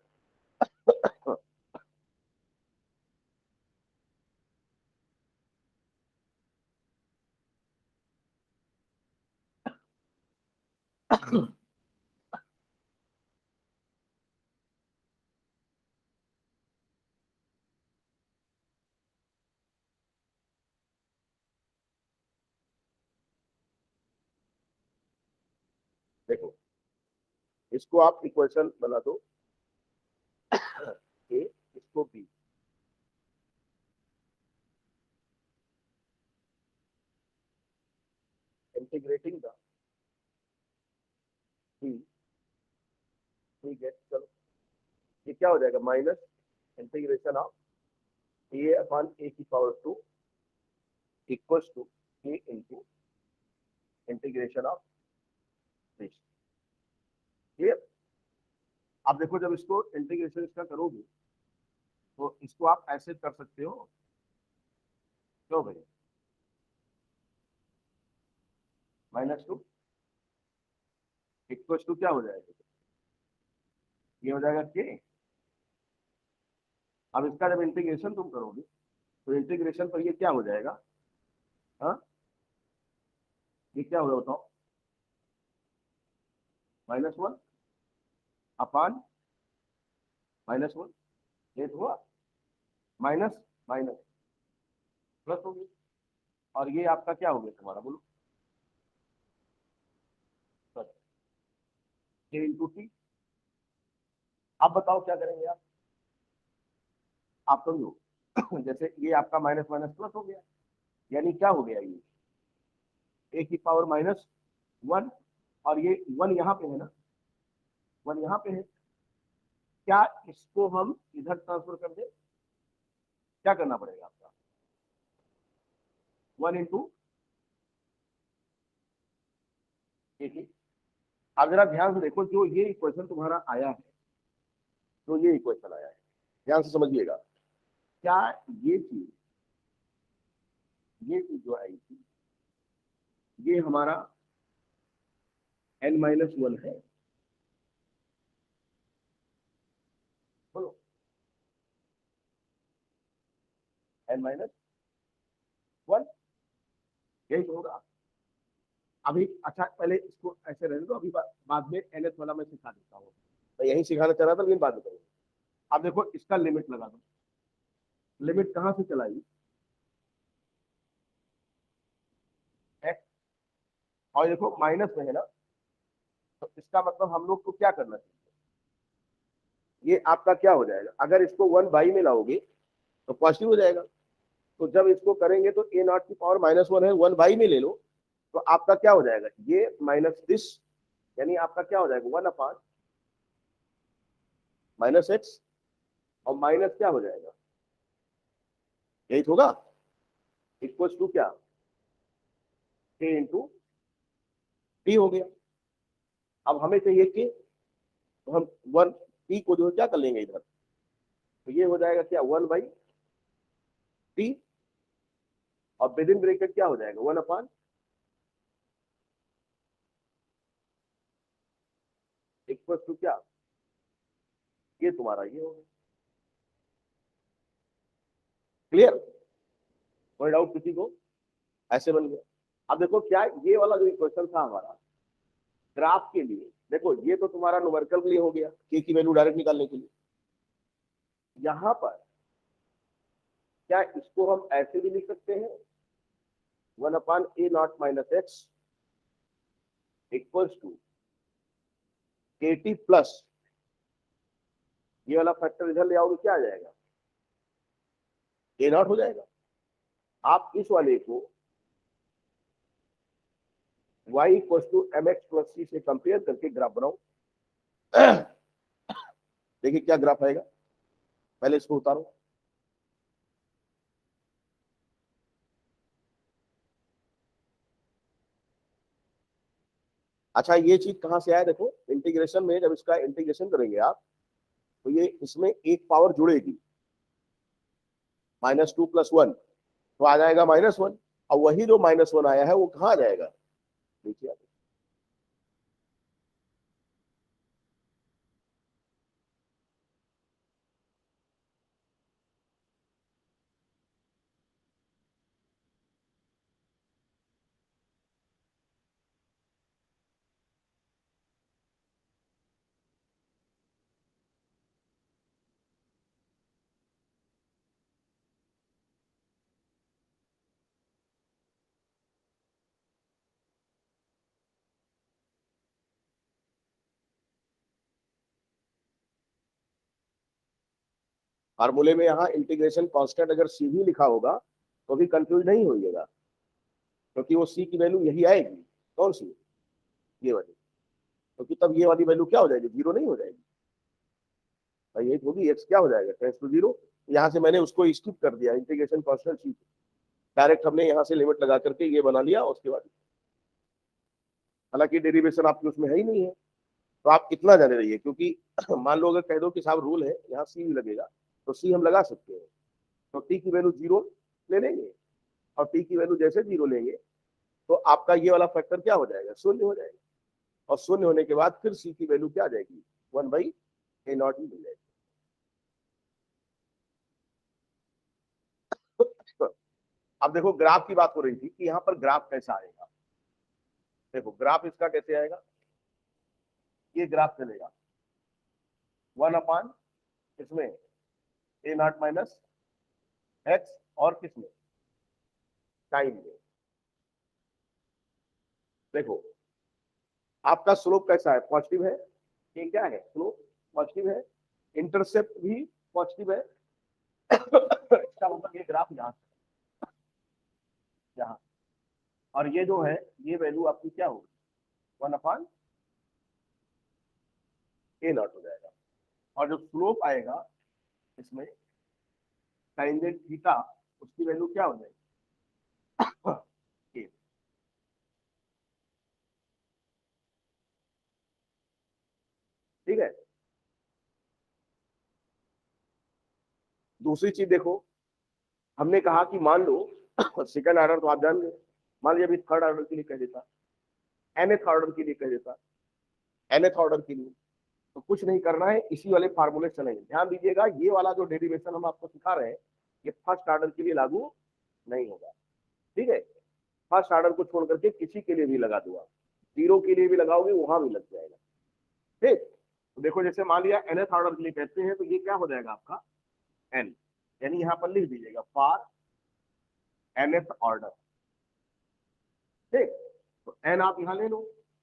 देखो इसको आप इक्वेशन बना दो ए, इसको बी, इंटीग्रेटिंग द बी, ठीक है। चलो ये क्या हो जाएगा, minus integration of A upon A की power 2 equals to A into integration of this. Clear. अब देखो जब इसको इंटीग्रेशन इसका करोगे तो इसको आप ऐसे कर सकते हो, क्यों भाई, -2 इक्वल्स टू क्या हो जाएगा, ये हो जाएगा के। अब इसका जब इंटीग्रेशन तुम करोगे तो इंटीग्रेशन पर ये क्या हो जाएगा, हाँ ये क्या होगा बताओ, -1 अपान -1, ये तो हुआ, माइनस माइनस प्लस हो गया, और ये आपका क्या हो गया तुम्हारा, बोलो के इंटू टी। अब बताओ क्या करेंगे आप समझो जैसे ये आपका माइनस माइनस प्लस हो गया, यानी क्या हो गया, ये ए की पावर -1, और ये 1 यहाँ पे है ना, 1 यहाँ पे है, क्या इसको हम इधर ट्रांसफर कर दे, क्या करना पड़ेगा आपका, 1 इंटू ए की। अब जरा ध्यान से देखो, जो ये इक्वेशन तुम्हारा आया है, जो ये इक्वेशन आया है, ध्यान से समझिएगा, क्या ये चीज, ये चीज जो आई थी, ये हमारा n-1 है, बोलो n-1, यही तो होगा। अभी अच्छा पहले इसको ऐसे रहने दो, अभी बाद में nth वाला मैं सिखा देता हूँ, मैं यही सिखाना चाह रहा था लेकिन बाद में करूँगा। अब देखो इसका लिमिट लगा दो, लिमिट कहाँ से चलाई, x, और देखो माइनस में है ना, तो इसका मतलब हम लोग को क्या करना चाहिए, ये आपका क्या हो जाएगा, अगर इसको 1 बाई में लाओगे तो पॉजिटिव हो जाएगा, तो जब इसको करेंगे तो ए नॉट की पावर -1 है, 1 बाई में ले लो तो आपका क्या हो जाएगा, ये माइनस दिस, यानी आपका क्या हो जाएगा 1 अपान -x, और माइनस क्या हो जाएगा, यही तो होगा, इक्वल्स टू क्या, के इंटू टी हो गया। अब हमें चाहिए कि तो हम 1 टी को जो क्या कर लेंगे इधर, तो ये हो जाएगा क्या 1/टी, और विद इन ब्रेकेट क्या हो जाएगा 1 अपान इक्वल्स टू क्या, ये तुम्हारा ये होगा। क्लियर, कोई डाउट किसी को, ऐसे बन गया। अब देखो क्या ये वाला जो इक्वेशन था हमारा ग्राफ के लिए, देखो ये तो तुम्हारा न्यूमेरिकल के लिए हो गया, के की वैल्यू डायरेक्ट निकालने के लिए। यहां पर क्या इसको हम ऐसे भी लिख सकते हैं, 1/a0 - x इक्वल्स टू के टी प्लस, ये वाला फैक्टर इधर ले आओगे क्या आ जाएगा, a0 हो जाएगा। आप इस वाले को y equals to mx plus c से कंपेयर करके ग्राफ बनाओ देखिए क्या ग्राफ आएगा, पहले इसको उतारो। अच्छा ये चीज कहां से आया, देखो इंटीग्रेशन में जब इसका इंटीग्रेशन करेंगे आप तो ये इसमें एक पावर जुड़ेगी, -2 + 1 तो आ जाएगा -1, और वही जो -1 आया है वो कहाँ आ जाएगा, देखिए फार्मूले में यहाँ इंटीग्रेशन कांस्टेंट अगर सी भी लिखा होगा तो भी कंफ्यूज नहीं होइएगा, क्योंकि वो सी की वैल्यू यही आएगी। कौन सी? ये वाली। क्योंकि तब ये वाली वैल्यू क्या हो जाएगी? जीरो नहीं हो जाएगी भाई, ये होगी एक्स क्या हो जाएगा? Tends to zero. यहाँ से मैंने उसको स्किप कर दिया, इंटीग्रेशन कांस्टेंट सी, डायरेक्ट हमने यहाँ से लिमिट लगा करके ये बना लिया। उसके बाद हालांकि डेरिवेशन आपकी उसमें है ही नहीं है, तो आप इतना जाने रहिए, क्योंकि मान लो अगर कह दो कि साहब रूल है यहाँ सी भी लगेगा, तो सी हम लगा सकते हैं। तो टी की वैल्यू जीरो ले लेंगे, और टी की वैल्यू जैसे जीरो लेंगे तो आपका ये वाला फैक्टर क्या हो जाएगा? शून्य हो जाएगा। और शून्य होने के बाद फिर सी की वैल्यू क्या आ जाएगी? 1/a0 ही मिल जाएगी। अब देखो ग्राफ की बात हो रही थी कि यहाँ पर ग्राफ कैसा आएगा। देखो ग्राफ इसका कैसे आएगा? ये ग्राफ चलेगा 1 इसमें a0 माइनस एक्स, और किसमें? टाइम में। देखो आपका स्लोप कैसा है? पॉजिटिव है। ये क्या है? स्लोप पॉजिटिव है, इंटरसेप्ट भी पॉजिटिव है। इसका मतलब ये ग्राफ यहाँ, और ये जो है ये वैल्यू आपकी क्या होगी? 1/a0 हो जाएगा। और जो स्लोप आएगा इसमें टेंजेंट थीटा, उसकी वैल्यू क्या हो जाएगी? ठीक है। दूसरी चीज देखो, हमने कहा कि मान लो सेकंड ऑर्डर तो आप जान गए, मान लीजिए अभी थर्ड ऑर्डर के लिए कह देता, nth ऑर्डर के लिए कह देता, nth ऑर्डर के लिए, तो कुछ नहीं करना है, इसी वाले फार्मूले चलेंगे। ध्यान दीजिएगा ये वाला जो डेरिवेशन हम आपको सिखा रहे हैं ये फर्स्ट ऑर्डर के लिए लागू नहीं होगा। ठीक है, फर्स्ट ऑर्डर को छोड़ करके किसी के लिए भी लगा दूंगा, जीरो के लिए भी लगाओगे वहां भी लग जाएगा। ठीक, तो देखो जैसे मान लिया nth ऑर्डर के लिए कहते हैं, तो ये क्या हो जाएगा आपका? n, यानी यहां पर लिख दीजिएगा फॉर nth ऑर्डर। ठीक, तो n आप यहां ले लो,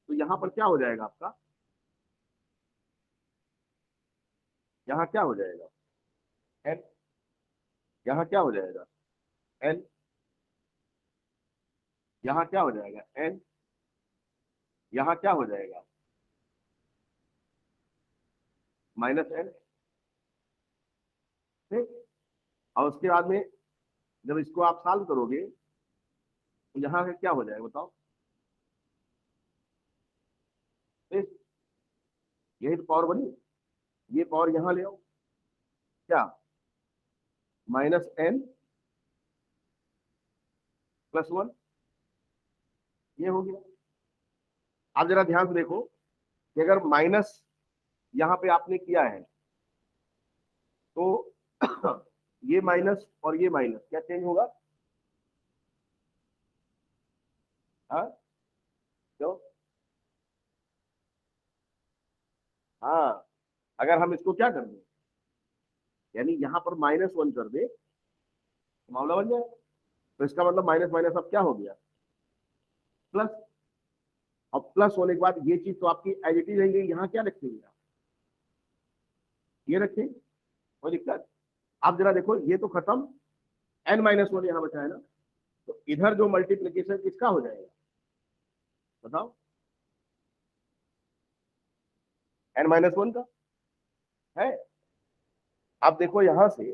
तो यहां पर क्या हो जाएगा आपका? यहां क्या हो जाएगा? n, यहां क्या हो जाएगा? n, यहां क्या हो जाएगा? n, यहां क्या हो जाएगा? -n। ठीक, और उसके बाद में जब इसको आप सॉल्व करोगे तो यहाँ से क्या हो जाएगा बताओ? ठीक, यही तो पावर बनी, ये पावर यहाँ ले आओ, क्या? -n + 1, ये हो गया। आप जरा ध्यान से देखो कि अगर माइनस यहाँ पे आपने किया है तो ये माइनस और ये माइनस क्या चेंज होगा? हाँ क्यों? हाँ, अगर हम इसको क्या कर दें, यानी यहाँ पर -1 कर दे तो मामला बन जाए, तो इसका मतलब माइनस माइनस अब क्या हो गया? प्लस। अब प्लस होने के बाद ये चीज तो आपकी एज इट इज रहेगी, यहाँ क्या रखेंगे आप? ये रखेंगे, कोई दिक्कत? आप जरा देखो ये तो खत्म, n-1 यहाँ बचा है ना, तो इधर जो मल्टीप्लीकेशन किसका हो जाएगा बताओ? n-1 का है। आप देखो यहां से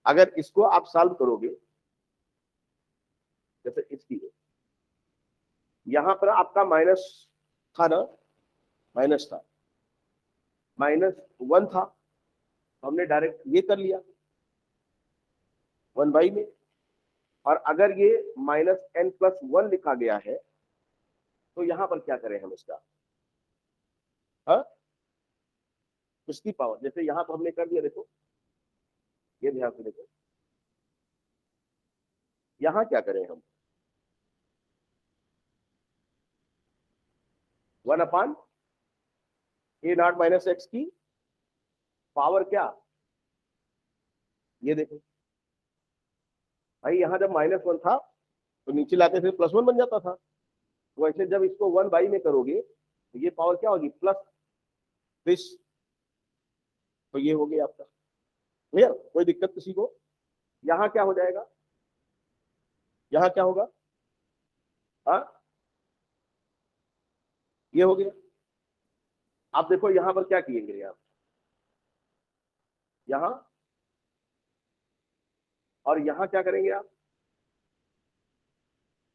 अगर इसको आप सॉल्व करोगे, जैसे इसकी यहां पर आपका माइनस था ना, माइनस था, -1 था, तो हमने डायरेक्ट ये कर लिया 1/, में। और अगर ये -n+1 लिखा गया है तो यहां पर क्या करें हम इसका? हाँ, उसकी पावर, जैसे यहां पर हमने कर दिया, देखो ये ध्यान से देखो, यहां क्या करें हम? 1/a0 - x की पावर क्या? ये देखो भाई, यहां जब -1 था तो नीचे लाते थे +1 बन जाता था, तो वैसे जब इसको 1/, में करोगे तो ये पावर क्या होगी? प्लस दिस, तो तो ये हो गया आपका क्लियर, कोई दिक्कत किसी को? यहाँ क्या हो जाएगा, यहाँ क्या होगा, हाँ ये हो गया। आप देखो यहाँ पर क्या किएंगे, आप यहाँ और यहाँ क्या करेंगे आप,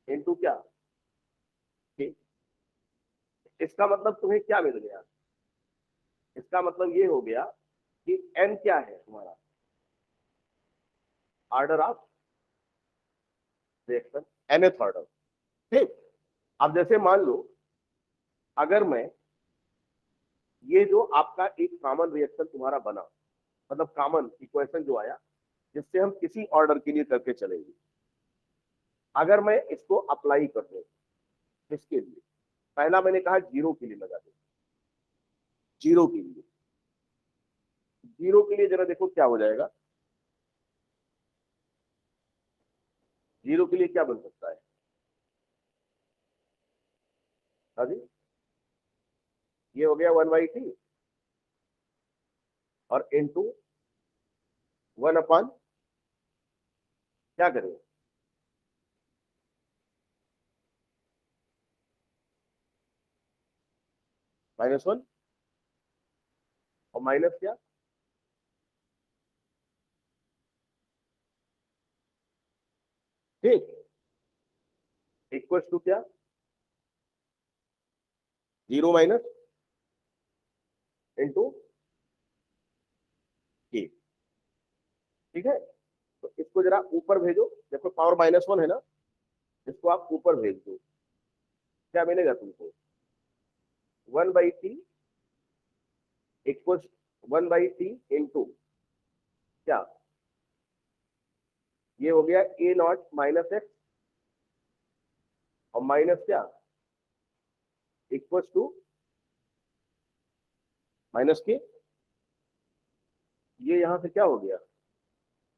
इनटू क्या, ठीक। इसका मतलब तुम्हें क्या मिल गया, इसका मतलब ये हो गया कि n क्या है तुम्हारा, order of reaction, nth order, ठीक। अब जैसे मान लो अगर मैं ये जो आपका एक कॉमन रिएक्शन तुम्हारा बना, मतलब कॉमन इक्वेशन जो आया जिससे हम किसी ऑर्डर के लिए करके चलेंगे, अगर मैं इसको अप्लाई कर दूं इसके लिए, पहला मैंने कहा जीरो के लिए लगा दो, जीरो के लिए, जीरो के लिए जरा देखो क्या हो जाएगा, जीरो के लिए क्या बन सकता है, हाँ जी, ये हो गया 1/t और इनटू 1/, क्या करें, -1 और माइनस क्या, ठीक, इक्वल टू क्या, जीरो माइनस इनटू के, ठीक है। तो इसको जरा ऊपर भेजो, देखो पावर -1 है ना, इसको आप ऊपर भेज दो, क्या मिलेगा तुमको, 1/t इक्वल 1/t इंटू क्या, ये हो गया a0 माइनस एक्स और माइनस क्या, इक्वल टू माइनस के, ये यहां से क्या हो गया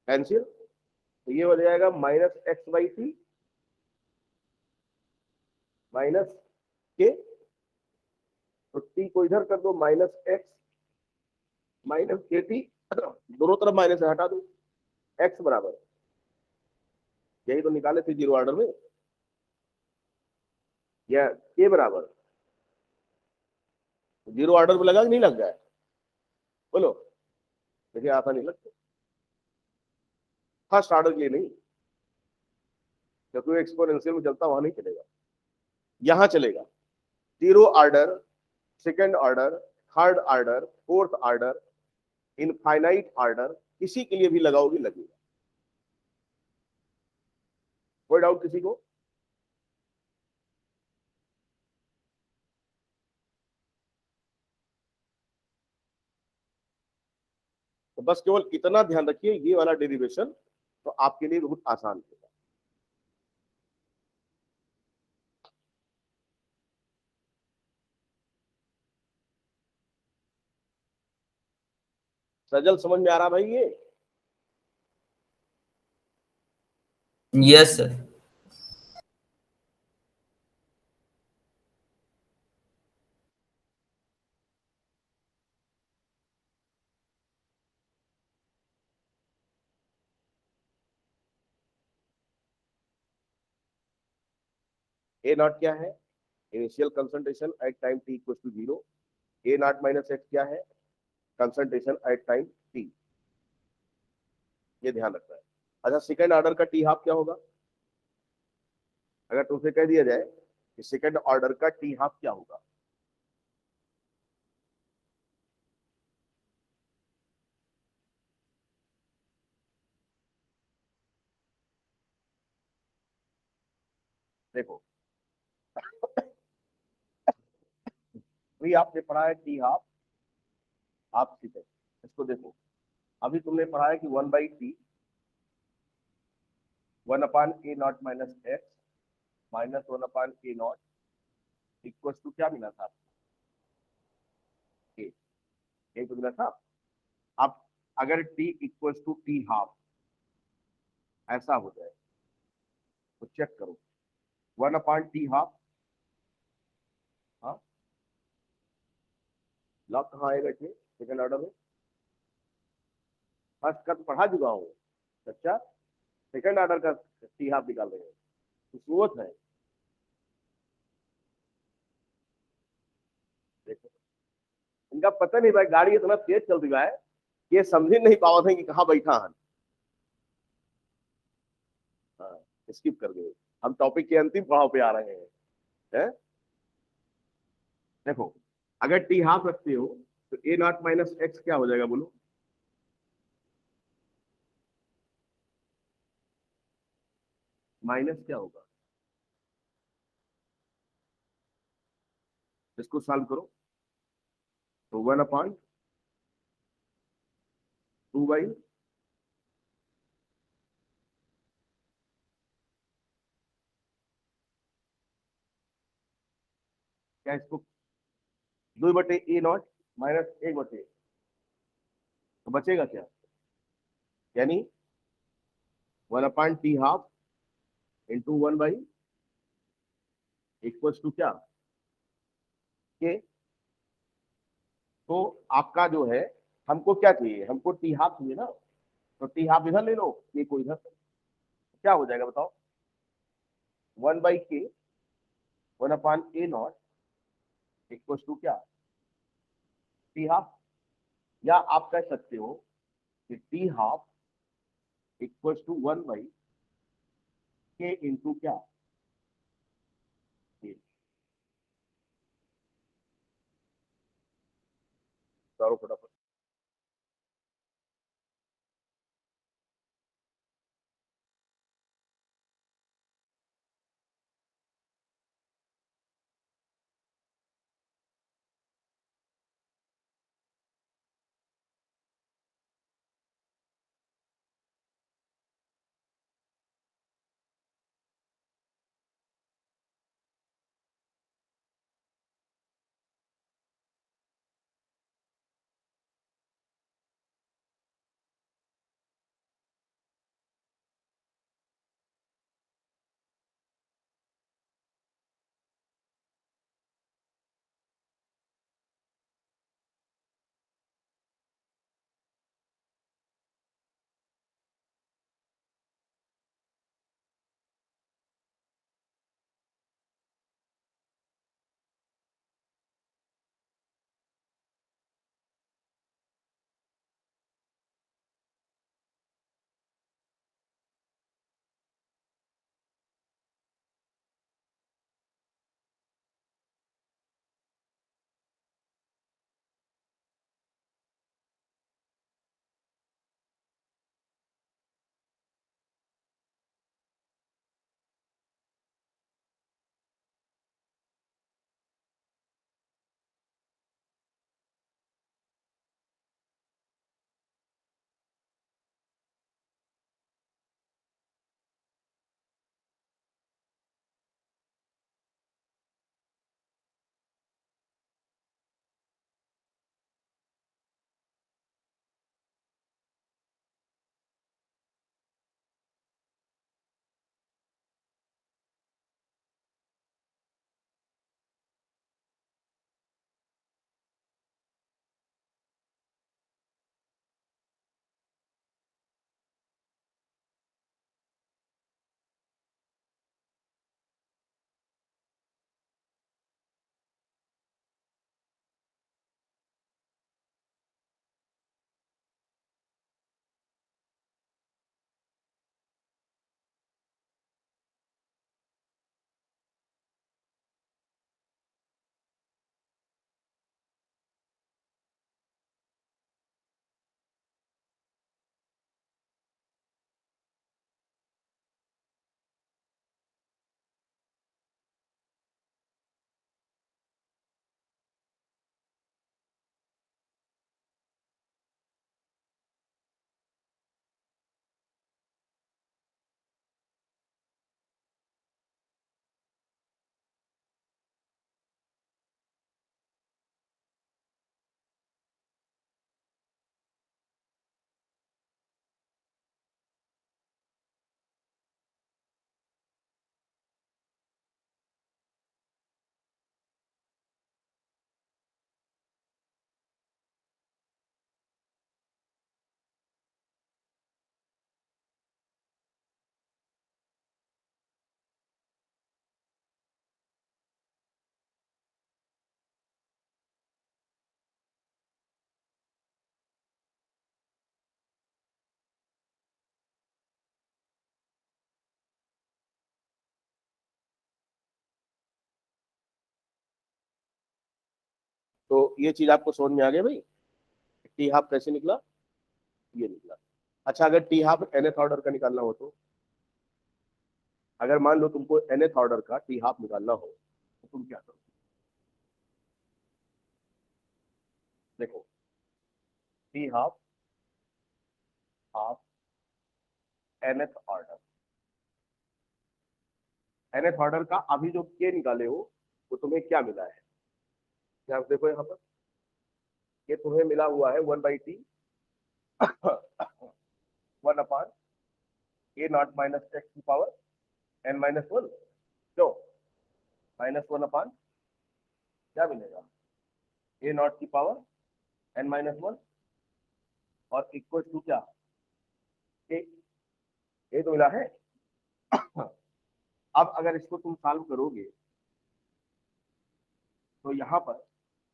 कैंसिल, तो ये हो जाएगा -x/t माइनस के, तो t को इधर कर दो -x माइनस के टी, दोनों तरफ माइनस हटा दो, x बराबर, यही तो निकाले थे जीरो ऑर्डर में, या के बराबर, जीरो ऑर्डर में लगा कि नहीं लग जाए, बोलो, देखिए आसानी लगता है, फर्स्ट ऑर्डर के लिए नहीं, क्योंकि एक्सपोनेंशियल में चलता वहां नहीं चलेगा, यहां चलेगा, zero order, second order, third order, fourth order, infinite order, किसी के लिए भी लगाओगे लगेगा, कोई डाउट किसी को? तो बस केवल इतना ध्यान रखिए, ये वाला डेरिवेशन तो आपके लिए बहुत आसान होगा। सजल समझ में आ रहा भाई ये? Yes sir. ए नॉट क्या है, initial concentration at time T equal to zero, A not minus X क्या है, कंसंट्रेशन एट टाइम टी, ये ध्यान रखना है। अच्छा सेकंड ऑर्डर का टी हाफ क्या होगा, अगर तुमसे कह दिया जाए कि सेकंड ऑर्डर का टी हाफ क्या होगा, देखो अभी आपने पढ़ा है टी हाफ, हाफ सेकंड, इसको देखो, अभी तुमने पढ़ा है कि 1/t 1/a0 minus X minus 1/a0 equal to क्या मिला था, ए, ए तो मिला था। अब अगर t equal to T half ऐसा हो जाए तो चेक करो, 1/t हाफ, हाँ लॉग कहाँ आएगा इसमें सेकंड ऑर्डर में, फर्स्ट का तो पढ़ा चुका हूँ। अच्छा, सेकंड ऑर्डर का टी हाफ निकाल रहे हैं, तो स्लोथ है। देखो, इनका पता नहीं भाई, गाड़ी इतना तेज चल रहा है कि ये समझ ही नहीं पावा था कि कहाँ बैठा है। हाँ, स्किप कर गए। हम टॉपिक के अंतिम पड़ाव पे आ रहे हैं, है? देखो, अगर टी हाफ रखते हो तो ए नॉट माइनस एक्स क्या हो जाएगा बोलो? माइनस क्या होगा? इसको सॉल्व करो, तो 1/2 क्या इसको 2/a0 माइनस 1/, तो बचेगा क्या? यानी 1/t ½ इंटू 1/, इक्वल्स टू क्या? के। तो आपका जो है, हमको क्या चाहिए? हमको टी हाफ चाहिए ना, तो टी हाफ इधर ले लो, ये को इधर। क्या हो जाएगा बताओ? 1/k 1/a0 इक्वल्स टू क्या? T half. या आप कह सकते हो कि T half equals to 1/k into क्या? ये करो फटाफट। तो ये चीज आपको समझ में आ गई भाई, टी हाफ कैसे निकला, ये निकला। अच्छा, अगर टी हाफ nth ऑर्डर का निकालना हो तो, अगर मान लो तुमको nth ऑर्डर का टी हाफ निकालना हो तो तुम क्या करो? देखो, T half of nth order, nth order का अभी जो के निकाले हो वो तुम्हें क्या मिला है, क्या देखो यहाँ पर, ये तुम्हें मिला हुआ है 1/t 1/, A not minus x की पावर n-1, क्यों -1/, क्या मिलेगा, ए नॉट की पावर n-1 और इक्वल टू क्या, ए तो मिला है। अब अगर इसको तुम सॉल्व करोगे तो यहाँ पर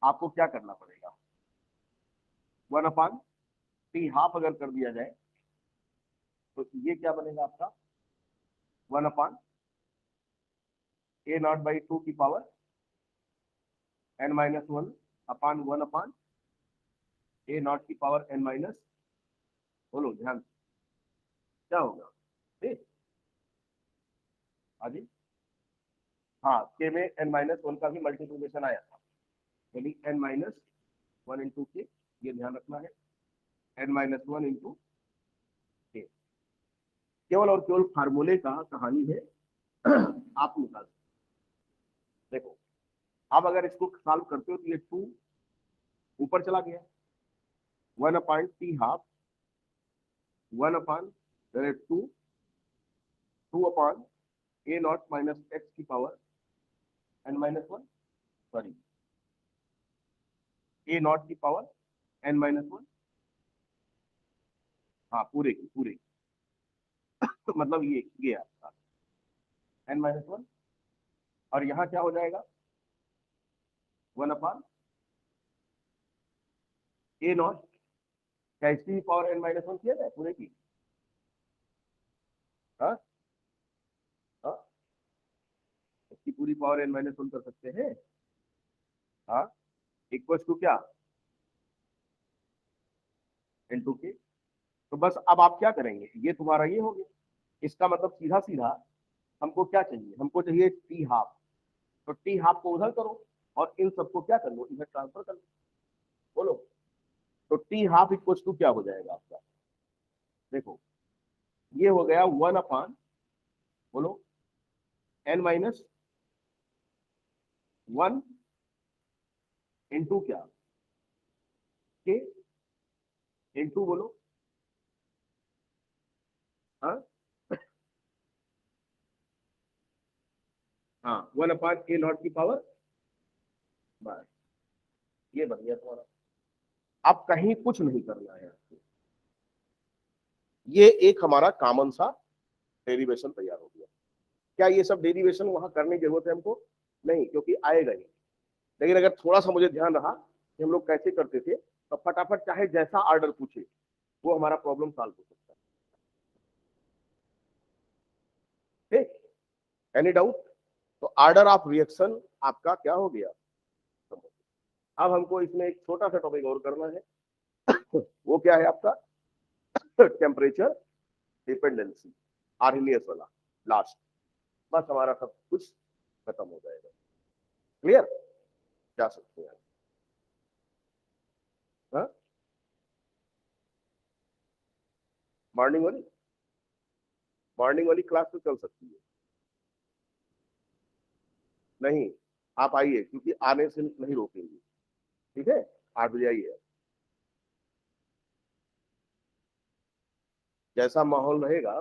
आपको क्या करना पड़ेगा, 1/t हाफ अगर कर दिया जाए तो ये क्या बनेगा आपका, 1/, ए नॉट बाई 2 की पावर n-1 अपान 1/, ए नॉट की पावर n-, बोलो ध्यान क्या होगा, ठीक हाँ जी, हाँ के में n-1 का भी मल्टीप्लिकेशन आया था, यानी n-1 इंटू के, ये ध्यान रखना है, n-1 इंटू के, केवल और केवल फार्मूले का कहानी है। आप निकाल देखो, अब अगर इसको सॉल्व करते हो तो ये 2 ऊपर चला गया, 1/t half 1/2 2/, A not minus x की power n-1, sorry A naught की पावर n-1, हाँ पूरे की पूरे तो मतलब ये आपका n-1, और यहाँ क्या हो जाएगा 1/, ए नॉट, क्या इसकी पावर n-1 किया जाए पूरे की, हाँ हाँ इसकी पूरी पावर n-1 कर सकते हैं, हाँ इक्वल टू क्या, इनटू के। तो बस अब आप क्या करेंगे, ये तुम्हारा ये हो गया, इसका मतलब सीधा सीधा हमको क्या चाहिए, हमको चाहिए टी हाफ, तो टी हाफ को उधर करो और इन सबको क्या कर लो, इधर ट्रांसफर कर लो, बोलो तो टी हाफ इक्वल टू क्या हो जाएगा आपका, देखो ये हो गया 1/, बोलो n-1 इंटू क्या, के इंटू बोलो, हाँ हाँ 1/, ए नॉट की पावर, बस ये बन गया तुम्हारा। अब कहीं कुछ नहीं करना है आपको, ये एक हमारा कॉमन सा डेरिवेशन तैयार हो गया। क्या ये सब डेरिवेशन वहां करने की जरूरत है हमको, नहीं, क्योंकि आएगा ही। लेकिन अगर थोड़ा सा मुझे ध्यान रहा कि हम लोग कैसे करते थे, तो फटाफट चाहे जैसा ऑर्डर पूछे वो हमारा प्रॉब्लम सॉल्व हो सकता है, ठीक, एनी डाउट। तो ऑर्डर ऑफ रिएक्शन आपका क्या हो गया। अब हमको इसमें एक छोटा सा टॉपिक और करना है, वो क्या है आपका टेम्परेचर डिपेंडेंसी, आर्हिलियस वाला लास्ट, बस हमारा सब कुछ खत्म हो जाएगा, क्लियर, जा सकते हैं, हाँ मॉर्निंग वाली क्लास तो चल सकती है, नहीं आप आइए, क्योंकि आने से नहीं रोकेंगे, ठीक है, 8 बजे आइए, जैसा माहौल रहेगा।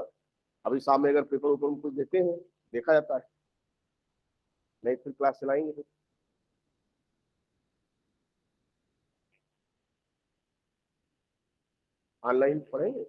अभी शाम में अगर पेपर वेपर कुछ देते हैं, देखा जाता है, नहीं फिर क्लास चलाएंगे, फिर ऑनलाइन पढ़ेंगे।